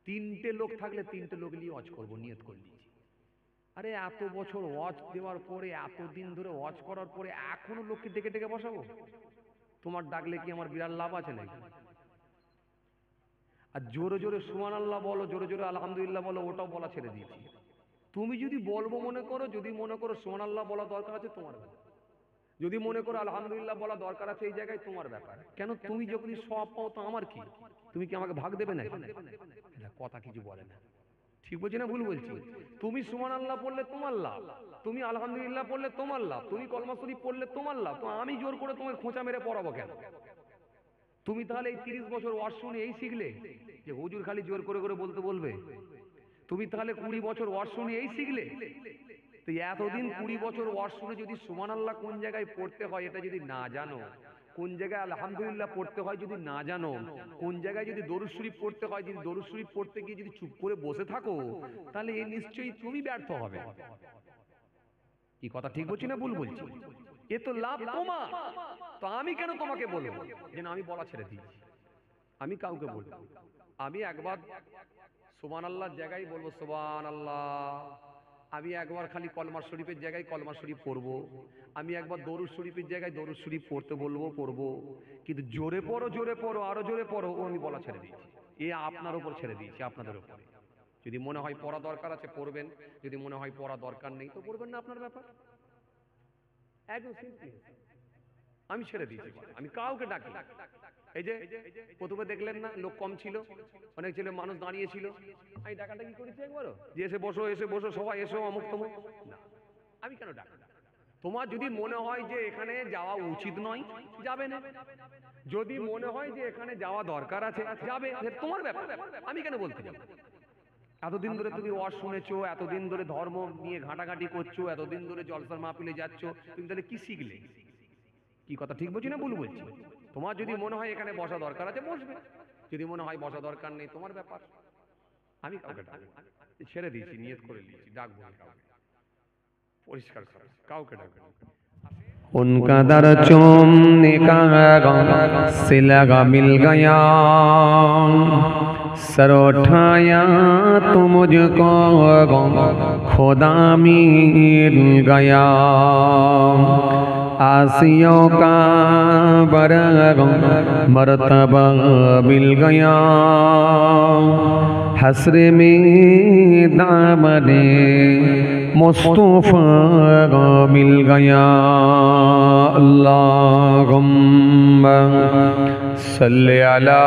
A: 3টে লোক থাকলে 3টে লোক নিয়ে ওয়াজ করবো, নিয়ত করে নিয়েছি। আরে এত বছর ওয়াজ দেওয়ার পরে, এত দিন ধরে ওয়াজ করার পরে এখনো লোককে ডেকে ডেকে বসাবো? তোমার ডাকলে কি আমার বিরাট লাভ আছে নাকি? আর জোরে জোরে সুবহানাল্লাহ বলো, জোরে জোরে আলহামদুলিল্লাহ বলো, ওটাও বলা ছেড়ে দিয়েছি। তুমি যদি বলবো মনে করো, যদি মনে করো সুবহানাল্লাহ বলা দরকার আছে, তোমার ব্যাপার। যদি মনে করো আলহামদুলিল্লাহ বলা দরকার আছে এই জায়গায়, তোমার ব্যাপার। কেন তুমি যখনই সব পাও তো আমার কি? তুমি কি আমাকে ভাগ দেবে নাকি? কথা কিছু বলে না, ঠিক বলছি না ভুল বলছি? তুমি সুবহানাল্লাহ পড়লে তোমার লাভ, তুমি আলহামদুলিল্লাহ পড়লে তোমার লাভ, তুমি কলমা শরীফ পড়লে তোমার লাভ, তো আমি জোর করে তোমাকে খোঁচা মেরে পড়াবো কেন? তুমি তাহলে এই 30 বছর ওয়াজ শুনে এই শিখলে যে হুজুর খালি জোর করে করে বলতে বলবে? তুমি তাহলে 20 বছর ওয়াজ শুনে এই শিখলে? তো এতদিন 20 বছর ওয়াজ শুনে যদি সুবহানাল্লাহ কোন জায়গায় পড়তে হয় এটা যদি না জানো, কোন জায়গায় আলহামদুলিল্লাহ পড়তে হয় যদি না জানো, কোন জায়গায় যদি দরুদ শরীফ পড়তে হয়, যদি দরুদ শরীফ পড়তে গিয়ে যদি চুপ করে বসে থাকো, তাহলে এই নিশ্চয়ই তুমি ব্যর্থ হবে। কি কথা ঠিক বলছি না ভুল বলছি? এ তো লাভ তোমার, তো আমি কেন তোমাকে বলবো যে না? আমি বলা ছেড়ে দিয়েছি, আমি কাউকে বলবো। আমি একবার সুবহানাল্লাহর জায়গায় বলবো সুবহানাল্লাহ, আমি একবার খালি কলমা শরীফের জায়গায় কলমা শরীফ পড়বো, আমি একবার দরুদ শরীফের জায়গায় দরুদ শরীফ পড়তে বলবো, পড়বো। কিন্তু জোরে পড়ো, জোরে পড়ো, আরো জোরে পড়ো, ও আমি বলা ছেড়ে দিয়েছি। এ আপনার উপর ছেড়ে দিয়েছি, আপনাদের উপর। যদি মনে হয় পড়া দরকার আছে পড়বেন, যদি মনে হয় পড়া দরকার নেই তো পড়বেন না, আপনার ব্যাপার। একদম সিম্পল, আমি ছেড়ে দিয়েছি, আমি কাউকে ডাকি। এই যে প্রথমে দেখলেন না লোক কম ছিল, অনেক ছেলে মানুষ দাঁড়িয়ে ছিল, আমি ডাকাডাকি করেছি একবারও যে এসে বসো এসে বসো সবাই এসো অমুক তমুক না, আমি কেন ডাকি? তোমার যদি মনে হয় যে এখানে যাওয়া উচিত নয় যাবে না, যদি মনে হয় যে এখানে যাওয়া দরকার আছে যাবে, তোমার ব্যাপার, আমি কেন বলতে যাব? এতদিন ধরে তুমি ওয়াজ শুনেছো, এতদিন ধরে ধর্ম নিয়ে ঘাটাঘাটি করছো, এতদিন ধরে জলসার মাহফিলে যাচ্ছ, তুমি তাহলে কি শিখলে? কি কথা ঠিক বলছি না ভুল বলছি? তোমার যদি মনে হয় এখানে বসা দরকার আছে বসবে, যদি মনে হয় বসা দরকার নেই তোমার ব্যাপার। আমি কাউকে ছেড়ে দিয়েছি, নিয়ত করে নিয়েছি, ডাকবো না কাউকে, পরিষ্কার করে কাউকে ডাকবো না। उनका दर चूमने का सिलगा मिल गया, सर उठाया तो मुझको खुदा मिल गया, आसियों का बरग मर्तबा मिल गया, हसरे में दामने मुस्तफा मिल गया। अल्लाहुम्मा सल्ली अला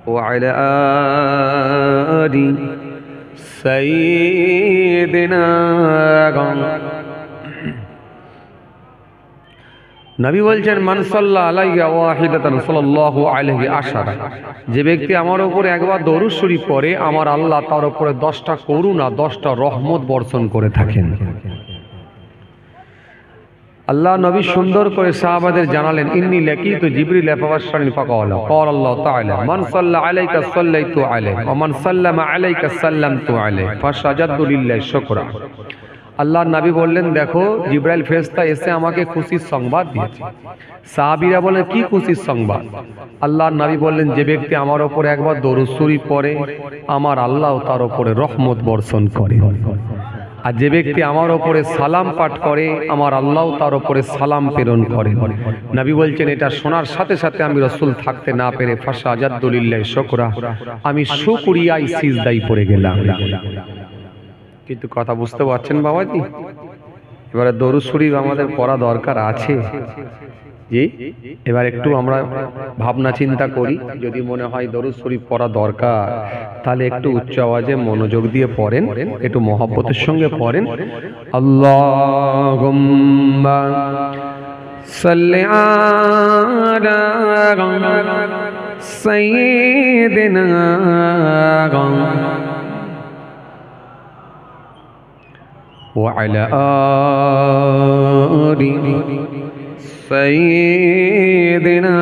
A: व अला आलि सय्यिदिना। নবী বলছেন মান সাল্লা আলাইয়া ওয়াহিদাতান সাল্লাল্লাহু আলাইহি আশারা, যে ব্যক্তি আমার উপরে একবার দরুদ শরীফ পড়ে আমার আল্লাহ তার উপরে 10টা করুণা 10টা রহমত বর্ষণ করে থাকেন। আল্লাহ নবী সুন্দর করে সাহাবাদের জানালেন ইন্নী লাকিতু জিবরিল ফাবাশশারনি ফাকালা ক্বাল আল্লাহু তাআলা মান সাল্লা আলাইকা সাল্লাইতু আলাইহি ওয়া মান সাল্লামা আলাইকা সাল্লামতু আলাইহি ফাসাজাদতু লিল্লাহি শুকরা। আল্লাহর নবী বললেন দেখো জিবরাইল ফেরেশতা এসে আমাকে খুশির সংবাদ দিয়েছে। সাহাবীরা বলেন কি খুশির সংবাদ? আল্লাহর নবী বললেন যে ব্যক্তি আমার উপরে একবার দরুদ শরীফ পড়ে আমার আল্লাহ তার উপরে রহমত বর্ষণ করে, আর যে ব্যক্তি আমার উপরে সালাম পাঠ করে আমার আল্লাহ তার উপরে সালাম প্রেরণ করে। নবী বলছেন এটা শোনার সাথে সাথে আমি রাসূল থাকতে না পেরে ফাসাজাদতু লিল্লাহি শুকরা, আমি শুকরিয়ায় সিজদায় পড়ে গেলাম। কিন্তু কথা বুঝতে পারছেন বাবাজি? এবারে দরুদ শরীফ আমাদের পড়া দরকার আছে জি। এবার একটু আমরা ভাবনা চিন্তা করি, যদি মনে হয় দরুদ শরীফ পড়া দরকার তাহলে একটু উচ্চ আওয়াজে মনোযোগ দিয়ে পড়েন, একটু মহব্বতের সঙ্গে পড়েন। আল্লাহুম্মা সাল্লি আলা সাইয়্যিদিনা وعلى آل سيدنا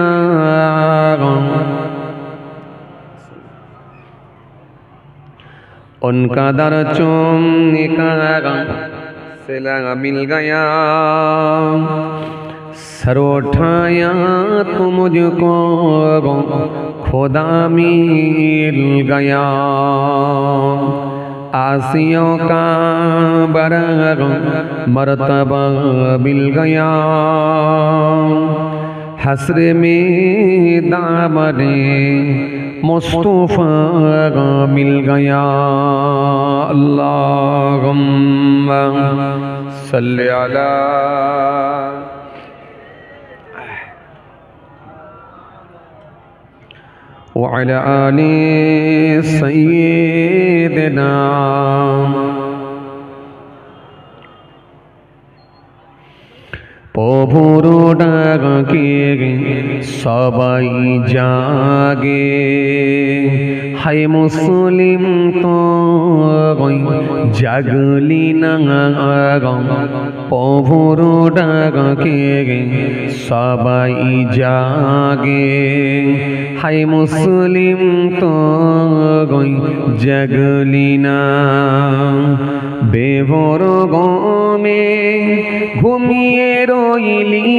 A: उनका दर चूमने का सिला मिल गया, सर उठाया तो मुझको खुदा मिल गया, आसियों का बरग मर्तबा मिल गया, हसरे में दामने मुस्तफा मिल गया। अल्लाहुम्मा सल्ली अला व अला आलि सय्यिदिना। প্রভুর ডাকে সবাই জাগে, হায় মুসলিম তো জাগলি না, প্রভুর ডাকে সবাই জাগে, হায় মুসলিম তো জাগলি না, বেভর গমে ঘুমিয়ে রইলি,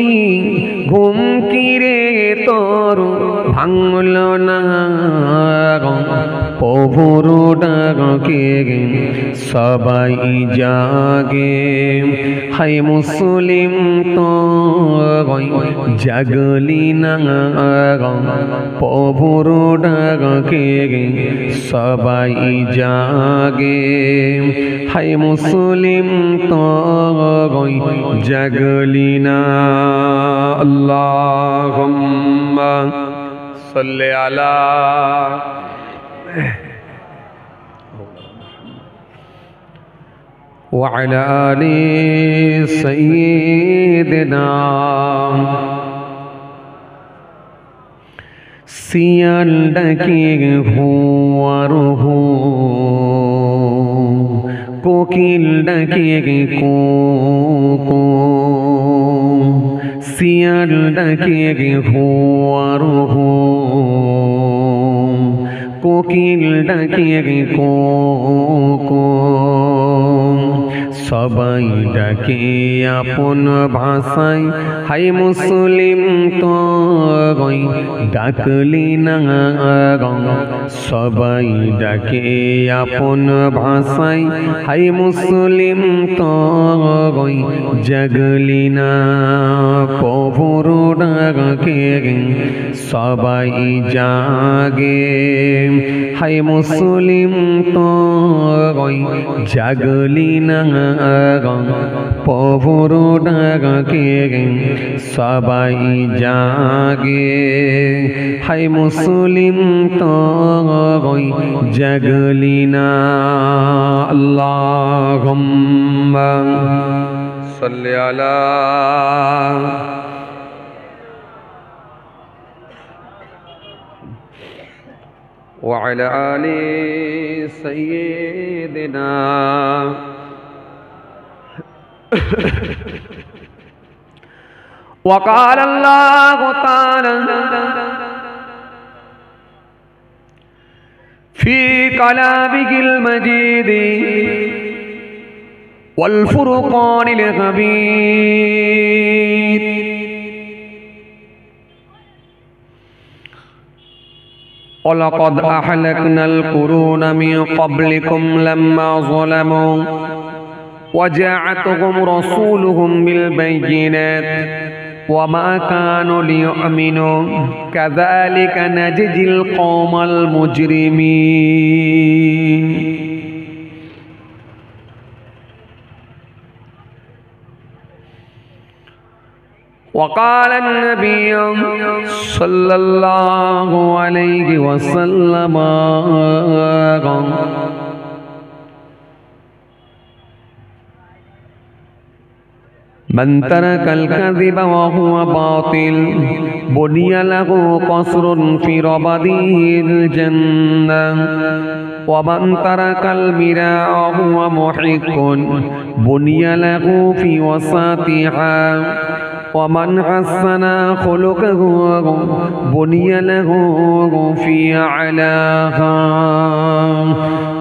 A: ঘুম কিরে তোর ভাঙল না, প্রভুর ডাক ডাকে সবাই জাগে, হায় মুসলিম তো জাগলি না প্রভুর ডাকে সবাই জাগে, হায় মুসলিম তো জাগলি না। আল্লাহুম্মা সাল্লি আলা ওয়া আলা আলি সাইয়্যিদিনা। শিয়াল ডাকে হুয়ার হু, কোকিল ডাকে কো কো, শিয়াল ডাকে হুয়ার হু, কোকিল ডাকে কো কো। সবাই ডাকে আপন ভাষায়, হায় মুসলিম তো ডাকলি না। সবাই ডাকে আপন ভাষায়, হায় মুসলিম তো জাগলি না। প্রভুর ডাকে সবাই জাগে, হায় মুসলিম তো জাগলি না। প্রভুর ডাকে সবাই জাগে, হায় মুসলিম তো জাগলি না। আল্লাহুম্মা সাল্লি আলা ওয়া আলা আলি সাইয়্যিদিনা। وقال الله تعالى في كلامه المجيد والفرقان الحميد ولقد أهلكنا القرون من قبلكم لما ظلموا وجاءتهم رسولهم بالبينات وما كانوا ليؤمنوا كذلك نجزي القوم المجرمين. وقال النبي صلى الله عليه وسلم من ترك الكذب وهو باطل بني له قصر في ربده الجنة ومن ترك المراء وهو محق بني له في وسطها ومن حسن خلقه بني له في أعلاها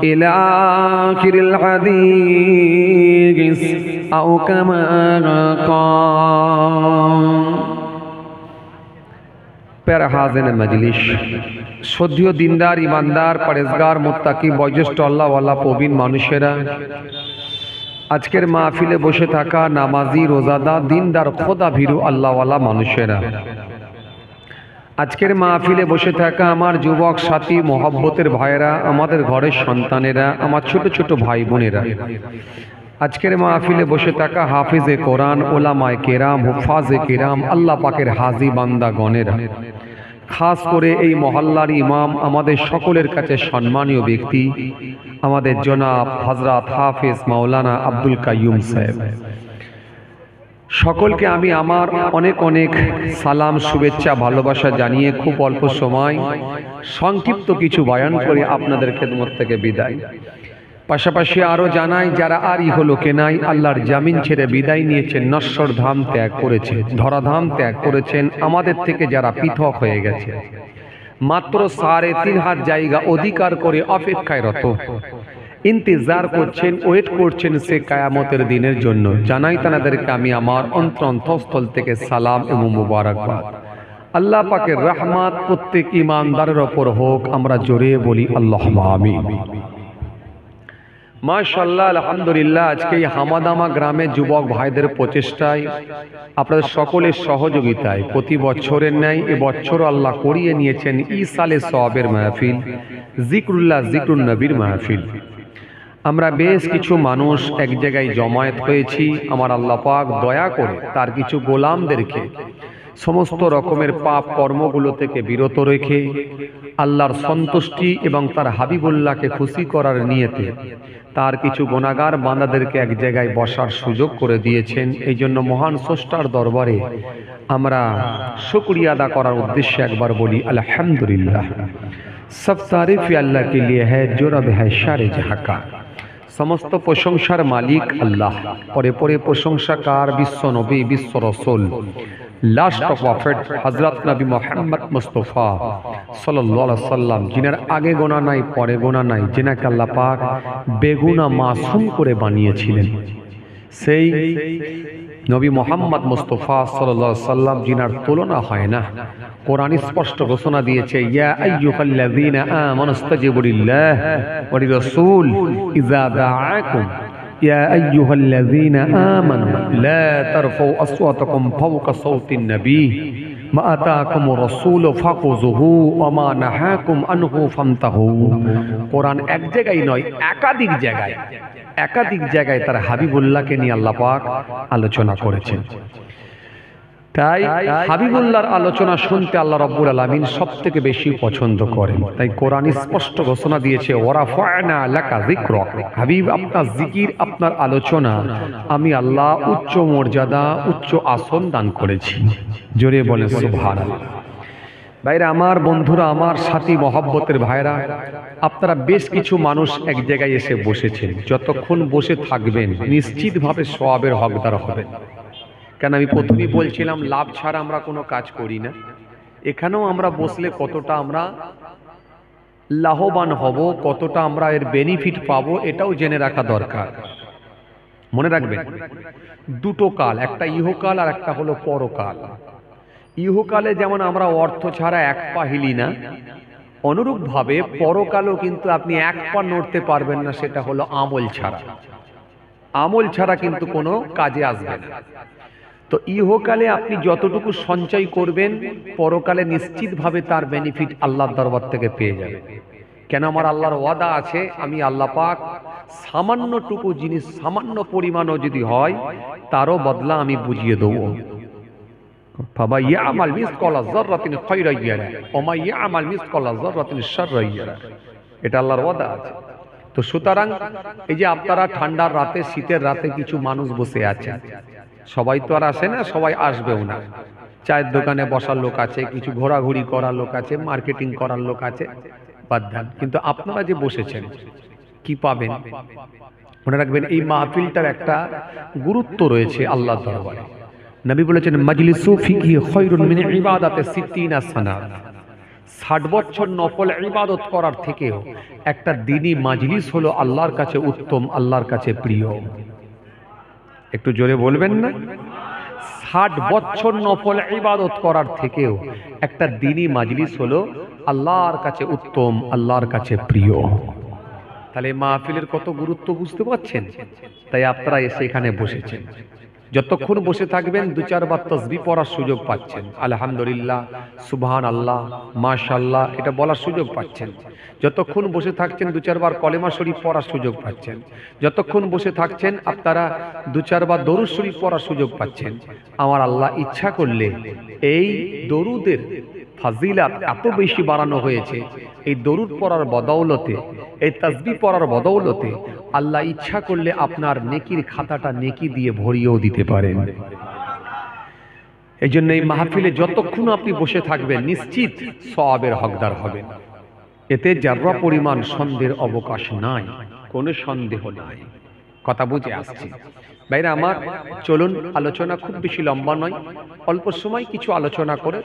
A: إلى آخر الحديث أو كما قال. প্যারা হাজিরিন মজলিস, শ্রদ্ধেয় দিনদার ইমানদার পরেজগার মুত্তাকি বয়োজ্যেষ্ঠ আল্লাহওয়ালা প্রবীণ মানুষেরা, আজকের মাহফিলে বসে থাকা নামাজি রোজাদার দিনদার খোদা ভীরু আল্লাহওয়ালা মানুষেরা, আজকের মাহফিলে বসে থাকা আমার যুবক সাথী মোহাব্বতের ভাইয়েরা, আমাদের ঘরের সন্তানেরা, আমার ছোট ছোট ভাই বোনেরা, আজকের মাহফিলে বসে থাকা হাফিজে কোরআন, ওলামায়ে কেরাম, হুফাজে কেরাম, আল্লাহ পাকের হাজি বান্দা গণেরা, খাস করে এই মহল্লার ইমাম, আমাদের সকলের কাছে সম্মানীয় ব্যক্তি আমাদের জনাব হযরত হাফিজ মাওলানা আব্দুল কাইয়ুম সাহেব, সকলকে আমি আমার অনেক অনেক সালাম, শুভেচ্ছা, ভালোবাসা জানিয়ে খুব অল্প সময় সংক্ষিপ্ত কিছু বয়ান করে আপনাদের খেদমত থেকে বিদায়। পাশাপাশি আরো জানাই, যারা আর ইহলোকে নাই, আল্লাহর জামিন ছেড়ে বিদায় নিয়েছেন, নশ্বর ধাম ত্যাগ করেছেন, ধরাধাম ত্যাগ করেছেন, আমাদের থেকে যারা পৃথক হয়ে গেছে, মাত্র ৩.৫ হাত জায়গা অধিকার করে অপেক্ষায় রত, ইন্তজার করছেন, ওয়েট করছেন সে কিয়ামতের দিনের জন্য, জানাই তাদেরকে আমি আমার অন্তঃস্থল থেকে সালাম এবং মুবারকবাদ। আল্লাহ পাকের রহমত প্রত্যেক ঈমানদারের উপর হোক, আমরা জোরে বলি আল্লাহুম্মা আমিন। মাশাআল্লাহ, আলহামদুলিল্লাহ। আজকে এই হামাদামা গ্রামে যুবক ভাইদের প্রচেষ্টায়, আপনাদের সকলের সহযোগিতায় প্রতি বছরের ন্যায় এবছর আল্লাহ করিয়ে নিয়েছেন ইসালে সওয়াবের মাহফিল, জিকরুল্লাহ জিকরুন নবীর মাহফিল। আমরা বেশ কিছু মানুষ এক জায়গায় জমায়েত হয়েছি। আমার আল্লাহ পাক দয়া করে তার কিছু গোলামদেরকে সমস্ত রকমের পাপ কর্মগুলো থেকে বিরত রেখে আল্লাহর সন্তুষ্টি এবং তার হাবিবুল্লাহকে খুশি করার নিয়তে তার কিছু গুনাহগার বান্দাদেরকে এক জায়গায় বসার সুযোগ করে দিয়েছেন। এই জন্য মহান স্রষ্টার দরবারে আমরা শুকরিয়া আদা করার উদ্দেশ্যে একবার বলি আলহামদুলিল্লাহ। সব তারিফ আল্লাহ কে লিয়ে হ্যায় জো রব হ্যায় সারে জাহাঁ কা। সমস্ত প্রশংসার মালিক আল্লাহ, পরে পরে প্রশংসাকার বিশ্ব নবী বিশ্ব রসুল লাস্ট প্রফেট হযরত নবী মুহাম্মদ মুস্তাফা সাল্লাল্লাহু আলাইহি সাল্লাম, যিনার আগে গোনা নাই পরে গোনা নাই, যিনাকে আল্লাহ পাক বেগুনা মাসুম করে বানিয়েছিলেন, সেই নবী মুহাম্মদ মুস্তাফা সাল্লাল্লাহু আলাইহি সাল্লাম যিনার তুলনা হয় না। কোরআন স্পষ্ট ঘোষণা দিয়েছে, ইয়া আইয়ুহাল্লাযীনা আমানু ইসতাজিবু লিল্লাহ ওয়া লিরাসূল ইযা দাআকুম ইয়া আইয়ুহাল্লাযীনা আমানু লা তারফাউ আসওয়াতাকুম ফাওকা সাওতিন নবী মা আতাকুমুর রাসূলু ফাখুযুহু ওয়া মা নাহাকুম আনহু ফান্তাহু। কোরআন এক জায়গায় নয়, একাধিক জায়গায় তার হাবিবুল্লাহকে নিয়ে আল্লাহ পাক আলোচনা করেছেন। তাই হাবিবুল্লাহর আলোচনা শুনতে আল্লাহ রাব্বুল আলামিন সবথেকে বেশি পছন্দ করেন। তাই কোরআন স্পষ্ট ঘোষণা দিয়েছে, ওয়ারাফা'না লাকা যিকরাক, হাবিব আপনার জিকির, আপনার আলোচনা আমি আল্লাহ উচ্চ মর্যাদা, উচ্চ আসন দান করেছি। জোরে বলেন সুবহানাল্লাহ। ভাইরা আমার, বন্ধুরা আমার, সাথী মহব্বতের ভাইরা, আপনারা বেশ কিছু মানুষ এক জায়গায় এসে বসেছেন। যতক্ষণ বসে থাকবেন নিশ্চিতভাবে সওয়াবের হকদার হবেন। কেন আমি প্রথমেই বলছিলাম লাভ ছাড়া আমরা কোনো কাজ করি না। এখানেও আমরা বসলে কতটা আমরা লাভবান হব, কতটা আমরা এর বেনিফিট পাবো, এটাও জেনে রাখা দরকার। মনে রাখবেন দুটো কাল, একটা ইহকাল আর একটা হলো পরকাল। ইহকালে যেমন আমরা অর্থ ছাড়া এক পা হিলি না, অনুরূপভাবে পরকালও কিন্তু আপনি এক পা নড়তে পারবেন না, সেটা হলো আমল ছাড়া। আমল ছাড়া কিন্তু কোনো কাজে আসবে না। তো ইহকালে আপনি যতটুকু সঞ্চয় করবেন, পরকালে নিশ্চিতভাবে তার বেনিফিট আল্লাহর দরবার থেকে পেয়ে যাবেন। কেন আমার আল্লাহর ওয়াদা আছে, আমি আল্লাহ পাক সামান্যটুকু জিনিস, সামান্য পরিমাণও যদি হয়, তারও বদলা আমি বুঝিয়ে দেবো। ফামাইয়ামাল মিসকালা যাররাতিন খায়রান ইয়ারা ওয়া মাইয়ামাল মিসকালা যাররাতিন শাররান ইয়ারা, এটা আল্লাহর ওয়াদা আছে। তো সুতরাং এই যে আপনারা ঠান্ডার রাতে, শীতের রাতে কিছু মানুষ বসে আছেন, সবাই তো আর আসে না, সবাই আসবেও না। চায়ের দোকানে বসার লোক আছে, কিছু ঘোরাঘুরি করার লোক আছে, মার্কেটিং করার লোক আছে, বাদ দেন। কিন্তু আপনারা যে বসেছেন কি পাবেন? মনে রাখবেন এই মাহফিলটার একটা গুরুত্ব রয়েছে আল্লাহর দরবারে। নবী বলেছেন, মাজলিসু ফিহি খায়রুন মিন ইবাদাতি 60 সানা। 60 বছর নফল ইবাদত করার থেকেও একটা দ্বীনি মাজলিস হলো আল্লাহর কাছে উত্তম, আল্লাহর কাছে প্রিয়। একটু জোরে বলবেন না? 60 বছর নফল ইবাদত করার থেকেও একটা দ্বীনি মাজলিস হলো আল্লাহর কাছে উত্তম, আল্লাহর কাছে প্রিয়। তাহলে মাহফিলের কত গুরুত্ব বুঝতে পারছেন? তাই আপনারা এসে এখানে বসেছেন। যতক্ষণ বসে থাকবেন 2-4 বার তাসবিহ পড়ার সুযোগ পাচ্ছেন। আলহামদুলিল্লাহ, সুবহানাল্লাহ, মাশাআল্লাহ এটা বলার সুযোগ পাচ্ছেন। যতক্ষণ বসে থাকছেন 2-4 বার কলেমা শরীফ পড়ার সুযোগ পাচ্ছেন। যতক্ষণ বসে থাকছেন আপনারা 2-4 বার দরুদ শরীফ পড়ার সুযোগ পাচ্ছেন। আমার আল্লাহ ইচ্ছা করলে এই দরুদের ফাজিলাত এত বেশি বাড়ানো হয়েছে, এই দরুদ পড়ার বদৌলতে, এই তাসবিহ পড়ার বদৌলতে আল্লাহ ইচ্ছা করলে আপনার নেকির খাতাটা নেকি দিয়ে ভরিয়েও দিতে পারেন। এই জন্য এই মাহফিলে যতক্ষণ আপনি বসে থাকবেন নিশ্চিত সওয়াবের হকদার হবেন। এতে যারা পরিমাণ সন্দেহের অবকাশ নাই, কোনো সন্দেহ নাই। কথা বুঝে আসছে? ভাইরা আমার, চলুন আলোচনা খুব বেশি লম্বা নয়, অল্প সময় কিছু আলোচনা করে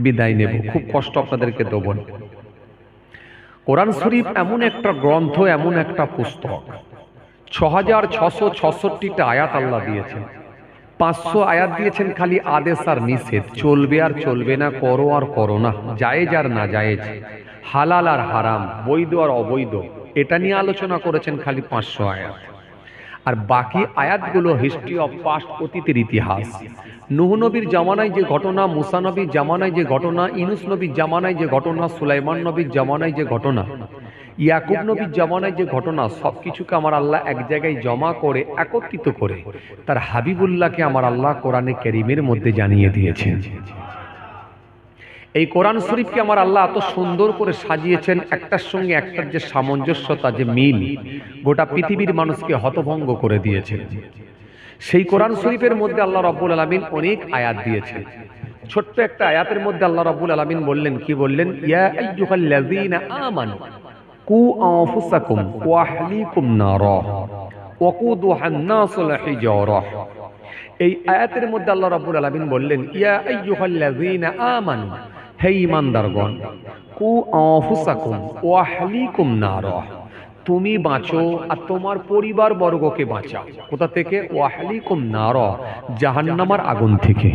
A: বিদায় নেব। খুব কষ্ট আপনাদেরকে দেব না। কোরআন শরীফ এমন একটা গ্রন্থ, এমন একটা পুস্তক, 6666টা আয়াত আল্লাহ দিয়েছেন। 500 আয়াত দিয়েছেন খালি আদেশ আর নিষেধ, চলবে আর চলবে না, করো আর করো না, জায়েজ আর না জায়েজ, হালাল আর হারাম, বৈধ আর অবৈধ, এটা নিয়ে আলোচনা করেছেন খালি 500 আয়াত। আর বাকি আয়াতগুলো হিস্ট্রি অফ পাস্ট, অতীতের ইতিহাস। নূহ নবীর জামানায় যে ঘটনা, মুসা নবীর জামানায় যে ঘটনা, ইউনূস নবীর জামানায় যে ঘটনা, সুলাইমান নবীর জামানায় যে ঘটনা, ইয়াকুব নবীর জামানায় যে ঘটনা, সব কিছুকে আমার আল্লাহ এক জায়গায় জমা করে একত্রিত করে তার হাবিবুল্লাহকে আমার আল্লাহ কোরআনে কারীমের মধ্যে জানিয়ে দিয়েছেন। এই কোরআন শরীফকে আমার আল্লাহ এত সুন্দর করে সাজিয়েছেন, একটার সঙ্গে একটার যে সামঞ্জস্যতা, যে মিল, গোটা পৃথিবীর মানুষকে হতভঙ্গ করে দিয়েছেন। সেই কোরআন শরীফের মধ্যে আল্লাহ রাব্বুল আলামিন অনেক আয়াত দিয়েছেন। ছোট্ট একটা আয়াতের মধ্যে আল্লাহ রাব্বুল আলামিন বললেন, কি বললেন? ইয়া আইয়ুহাল্লাযীনা আমানু কু আনফুসাকুম ওয়া আহলিকুম নারা ওয়াকুদুহান নাসুল হিজারাহ। এই আয়াতের মধ্যে আল্লাহ রাব্বুল আলামিন বললেন, ইয়া আইয়ুহাল্লাযীনা আমানু, হে ঈমানদারগণ, কু আনফুসাকুম ওয়া আহলিকুম নারা, তুমি বাঁচো আর তোমার পরিবার বর্গকে বাঁচাও। কোথা থেকে? ওয়া আহলিকুম নারা, জাহান্নামের আগুন থেকে।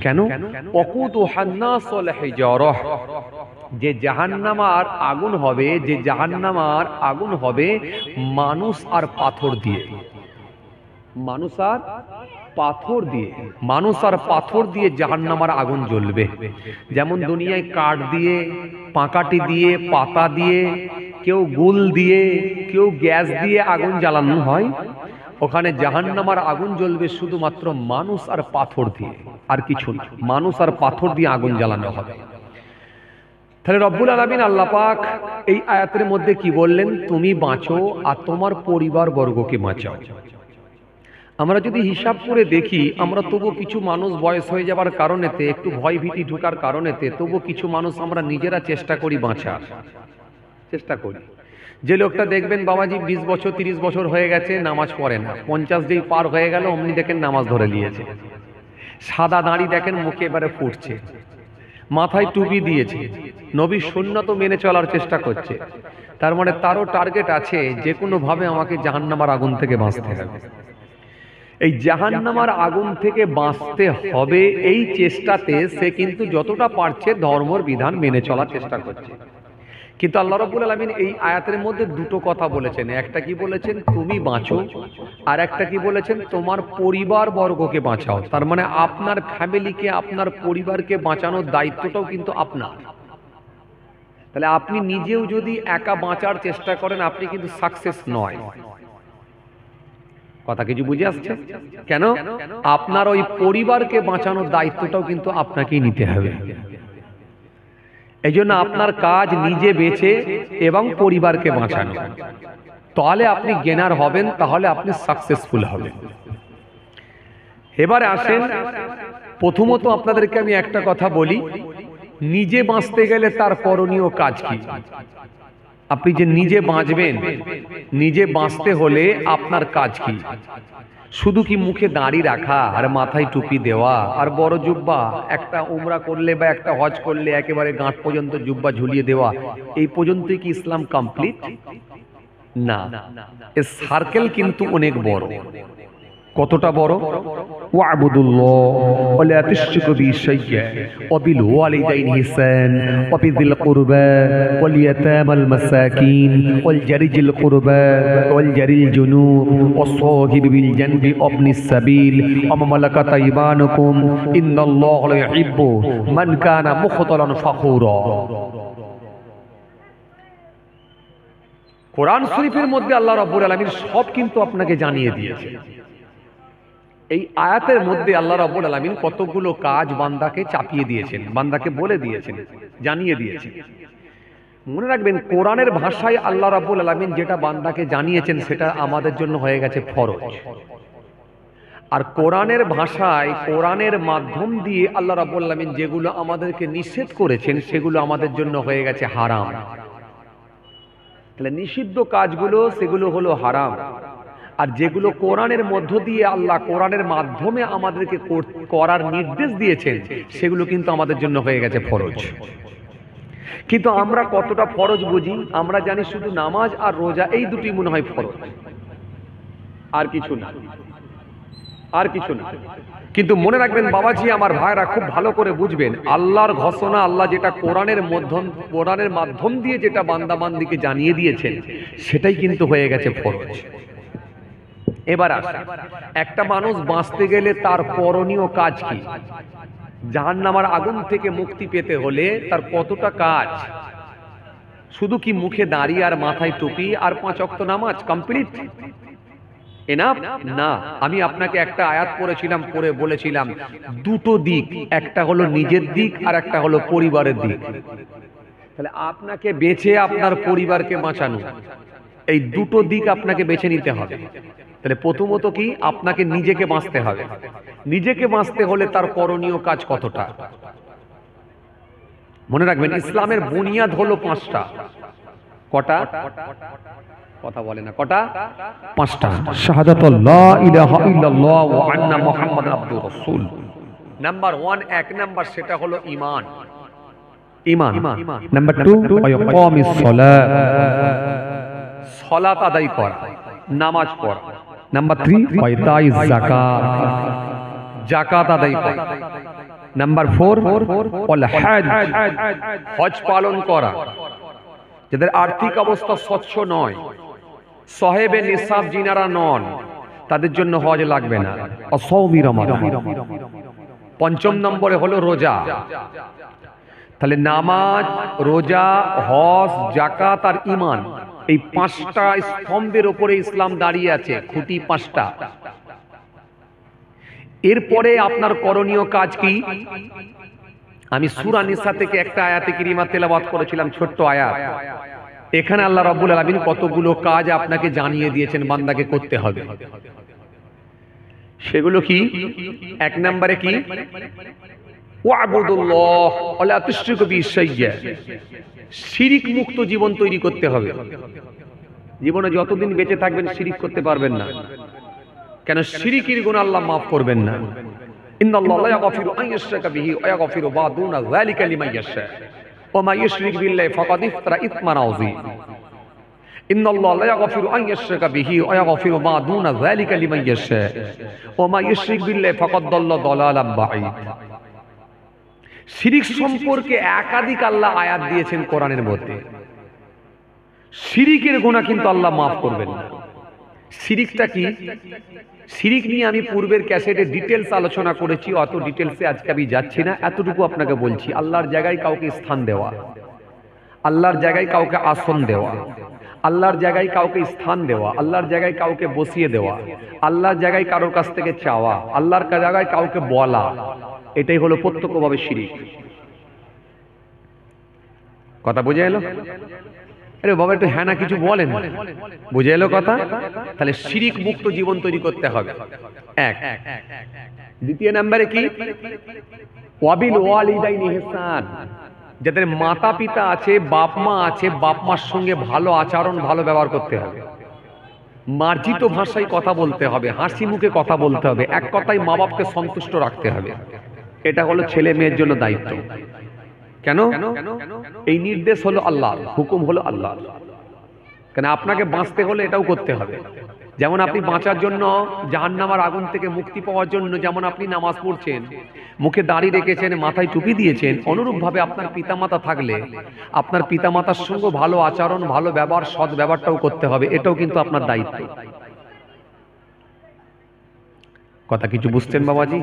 A: কেন? ওয়াকুদুহান নাসুল হিজারাহ, যে জাহান্নামার আগুন হবে, যে জাহান্নামার আগুন হবে মানুষ আর পাথর দিয়ে। মানুষ আর পাথর দিয়ে, মানুষ আর পাথর দিয়ে জাহান্নামের আগুন জ্বলবে। যেমন দুনিয়ায় কাঠ দিয়ে, পাকাটি দিয়ে, পাতা দিয়ে, কেউ গুল দিয়ে, কেউ গ্যাস দিয়ে আগুন জ্বালানো হয়, ওখানে জাহান্নামের আগুন জ্বলবে শুধুমাত্র মানুষ আর পাথর দিয়ে, আর কিছু না। মানুষ আর পাথর দিয়ে আগুন জ্বালানো হবে। তাহলে রব্বুল আলামিন আল্লাহ পাক এই আয়াতের মধ্যে কি বললেন? তুমি বাঁচো আর তোমার পরিবার বর্গকে বাঁচাও। আমরা যদি হিসাব করে দেখি, আমরা তবু কিছু মানুষ বয়স হয়ে যাবার কারণেতে, একটু ভয় ভীতি ঢোকার কারণেতে, তবু কিছু মানুষ আমরা নিজেরা চেষ্টা করি বাঁচার, চেষ্টা করি। যে লোকটা দেখবেন বাবাজি 20 বছর 30 বছর হয়ে গেছে, নামাজ পড়ে না, 50 যেই পার হয়ে গেল অমনি দেখেন নামাজ ধরে নিয়েছে, সাদা দাড়ি দেখেন মুখে এবারে ফুটছে, মাথায় টুপি দিয়েছে, নবীর সুন্নাত মেনে চলার চেষ্টা করছে। তার মানে তারও টার্গেট আছে, যে কোনো ভাবে আমাকে জাহান্নামের আগুন থেকে বাঁচতে হবে। এই জাহান্নামের আগুন থেকে বাঁচতে হবে, এই চেষ্টাতে সে কিন্তু যতটা পারছে ধর্মের বিধান মেনে চলার চেষ্টা করছে। কিন্তু আল্লাহ রাব্বুল আলামিন এই আয়াতের মধ্যে দুটো কথা বলেছেন। একটা কি বলেছেন? তুমি বাঁচো, আর একটা কি বলেছেন? তোমার পরিবার বর্গকে বাঁচাও। তার মানে আপনার ফ্যামিলিকে, আপনার পরিবারকে বাঁচানোর দায়িত্বটাও কিন্তু আপনার। তাহলে আপনি নিজেও যদি একা বাঁচার চেষ্টা করেন, আপনি কিন্তু সাকসেস নয়। কথা কিছু বুঝে আসছে? কেন? আপনার ওই পরিবারকে বাঁচানোর দায়িত্বটাও কিন্তু আপনাকেই নিতে হবে। এই জন্য আপনার কাজ নিজে বেঁচে এবং পরিবারকে বাঁচানো। তাহলে আপনি গেনার হবেন, তাহলে আপনি সাকসেসফুল হবেন। এবারে আসেন, প্রথমত আপনাদেরকে আমি একটা কথা বলি, নিজে বাঁচতে গেলে তার করণীয় কাজ কি? আপনি যে নিজে বাঁচবেন, নিজে বাঁচতে হলে আপনার কাজ কি? শুধু কি মুখে দাড়ি রাখা আর মাথায় টুপি দেওয়া আর বড় জুব্বা, একটা উমরা করলে বা একটা হজ করলে একেবারে গাঁট পর্যন্ত জুব্বা ঝুলিয়ে দেওয়া, এই পর্যন্তই কি ইসলাম কমপ্লিট? না, এর সার্কেল কিন্তু অনেক বড়। কতটা বড়? ওয়াবুদুল্লাহ ওয়া লা তুশরিকু বিহি শাইয়্যা ওয়া বিল ওয়ালিদাইনি ইহসান ওয়া বিযিল কুরবা ওয়াল ইয়াতামাল মাসাকিন ওয়াল জারিজিল কুরবা ওয়াল জারিল জুনুব ওয়াস সাহিবি বিল জানবি ওয়াবনিস সাবিল ওয়া মা মালাকাত আইমানুকুম ইন্নাল্লাহা লা ইউহিব্বু মান কানা মুখতালান ফাখুরা। কোরআন শরীফের মধ্যে আল্লাহ রাব্বুল আলামিন সব কিন্তু আপনাকে জানিয়ে দিয়েছে। এই আয়াতের মধ্যে আল্লাহ রাব্বুল আলামিন কতগুলো কাজ বান্দাকে চাপিয়ে দিয়েছেন, বান্দাকে বলে দিয়েছেন, জানিয়ে দিয়েছেন। মনে রাখবেন, কোরআনের ভাষায় আল্লাহ রাব্বুল আলামিন যেটা বান্দাকে জানিয়েছেন সেটা আমাদের জন্য হয়ে গেছে ফরজ। আর কোরআনের ভাষায়, কোরআনের মাধ্যম দিয়ে আল্লাহ রাব্বুল আলামিন যেগুলো আমাদেরকে নিষেধ করেছেন সেগুলো আমাদের জন্য হয়ে গেছে হারাম। তাহলে নিষিদ্ধ কাজগুলো সেগুলো হলো হারাম, আর যেগুলো কোরআনের মধ্য দিয়ে আল্লাহ কোরআনের মাধ্যমে আমাদেরকে করার নির্দেশ দিয়েছেন সেগুলো কিন্তু আমাদের জন্য হয়ে গেছে ফরজ। কিন্তু আমরা কতটা ফরজ বুঝি? আমরা জানি শুধু নামাজ আর রোজা, এই দুটি মনে হয় ফরজ, আর কিছু না। আর কিছু না। কিন্তু মনে রাখবেন বাবাজি, আমার ভাইরা খুব ভালো করে বুঝবেন, আল্লাহর ঘোষণা, আল্লাহ যেটা কোরআনের মাধ্যম দিয়ে যেটা বান্দাবান্দিকে জানিয়ে দিয়েছেন, সেটাই কিন্তু হয়ে গেছে ফরজ। এবার আসুন, একটা মানুষ বাঁচতে গেলে তার করণীয় কাজ কি? জাহান্নামের আগুন থেকে মুক্তি পেতে হলে তার কতটা কাজ? শুধু কি মুখে দাঁড়িয়ে আর মাথায় টুপি আর 5 ওয়াক্ত নামাজ কমপ্লিট এনাফ? না। আমি আপনাকে একটা আয়াত পড়েছিলাম, পড়ে বলেছিলাম দুটো দিক, একটা হলো নিজের দিক আর একটা হলো পরিবারের দিক। তাহলে আপনাকে বেঁচে আপনার পরিবারকে বাঁচানো, এই দুটো দিক আপনাকে বেছে নিতে হবে। তাহলে প্রথমত কি? আপনাকে নিজেকে বাঁচতে হবে। নিজেকে বাঁচতে হলে তার করণীয় কাজ কতটা? মনে রাখবেন, ইসলামের বুনিয়াদ হলো 5টা। কটা? কথা বলে না, কটা? 5টা। শাহাদাতুল লা ইলাহা ইল্লাল্লাহ ওয়া আন্না মুহাম্মাদুর রাসূল। নাম্বার 1, 1 নাম্বার, সেটা হলো ঈমান। ঈমান। নাম্বার 2, ইকামিস সালাত, সালাত আদায় করা, নামাজ পড়া। নাম্বার 3, ইতাইজ যাকাত, যাকাত আদায় করা। নাম্বার 4, ওয়াল হজ, হজ পালন করা। যাদের আর্থিক অবস্থা স্বচ্ছ নয়, সাহেবে নিসাব যিনারা নন, তাদের জন্য হজ লাগবে না। অসৌমি রমাদান। 5ম নম্বরে হলো রোজা। তাহলে নামাজ, রোজা, হজ, যাকাত আর ঈমান, এই 5টা স্তম্ভের উপরে ইসলাম দাঁড়িয়ে আছে, খুঁটি 5টা। এরপরে আপনার করণীয় কাজ কি? আমি সূরা নিসা থেকে একটা আয়াতে কারিমা তেলাওয়াত করেছিলাম, ছোট্ট আয়াত। এখানে আল্লাহ রাব্বুল আলামিন কতগুলো কাজ আপনাকে জানিয়ে দিয়েছেন বান্দাকে করতে হবে। সেগুলো কি? 1 নম্বরে কি? ওয়াবুদুল্লাহ ওয়ালা তুশরিকু বিহি শাইয়্যা, শিরিক মুক্ত জীবন তৈরি করতে হবে। জীবনে যতদিন বেঁচে থাকবেন শিরিক করতে পারবেন না। কেন? শিরিকের গুনাহ আল্লাহ মাফ করবেন না। ইন্নাল্লাহ লা ইয়াগফিরু আন ইউশরাকা বিহি ওয়া ইয়াগফিরু মা দুনা যালিকা লিমান ইয়াশা ওয়া মা ইউশরিক বিল্লাহি ফাকাদ ইফতারা ইসমান আযীম। ইন্নাল্লাহ লা ইয়াগফিরু আন ইউশরাকা বিহি ওয়া ইয়াগফিরু মা দুনা যালিকা লিমান ইয়াশা ওয়া মা ইউশরিক বিল্লাহি ফাকাদ দাল্লা দালালাম বাঈদ। শিরিক সম্পর্কে একাধিক আল্লাহ আয়াত দিয়েছেন কোরআনের মধ্যে। শিরিকের গুনাহ কিন্তু আল্লাহ মাফ করবেন না। শিরিকটা কি? শিরিক নিয়ে আমি পূর্বের ক্যাসেটে ডিটেলস আলোচনা করেছি, অত ডিটেলসে আজকে আমি যাচ্ছি না। এতটুকু আপনাকে বলছি, আল্লাহর জায়গায় কাউকে স্থান দেওয়া, আল্লাহর জায়গায় কাউকে আসন দেওয়া, আল্লাহর জায়গায় কাউকে স্থান দেওয়া, আল্লাহর জায়গায় কাউকে বসিয়ে দেওয়া, আল্লাহর জায়গায় কারোর কাছ থেকে চাওয়া, আল্লাহর জায়গায় কাউকে বলা, এটাই হলো প্রত্যক্ষভাবে শিরিক। কথা বুঝে এলো? আরে বাবা একটু হ্যাঁ না কিছু বলেন, বুঝে এলো কথা? তাহলে শিরিক মুক্ত জীবন তৈরি করতে হবে। 1। দ্বিতীয় নম্বরে কি? ওয়াবিল ওয়ালিদাইনি ইহসান, যাদের মাতা পিতা আছে, বাপ মা আছে, বাপ মার সঙ্গে ভালো আচরণ, ভালো ব্যবহার করতে হবে। মার্জিত ভাষায় কথা বলতে হবে, হাসি মুখে কথা বলতে হবে, এক কথায় মা বাপকে সন্তুষ্ট রাখতে হবে। এটা হলো ছেলে মেয়ের জন্য দায়িত্ব। কেন? এই নির্দেশ হলো আল্লাহ, হুকুম হলো আল্লাহ। কেন? আপনাকে বাঁচতে হলে এটাও করতে হবে। যেমন আপনি বাঁচার জন্য, জাহান্নামের আগুন থেকে মুক্তি পাওয়ার জন্য যেমন আপনি নামাজ পড়ছেন, মুখে দাড়ি রেখেছেন, মাথায় টুপি দিয়েছেন, অনুরূপভাবে আপনার পিতামাতা থাকলে আপনার পিতামাতার সঙ্গে ভালো আচরণ, ভালো ব্যবহার, সৎ ব্যবহারটাও করতে হবে। এটাও কিন্তু আপনার দায়িত্ব। কথা কিছু বুঝছেন বাবাজি?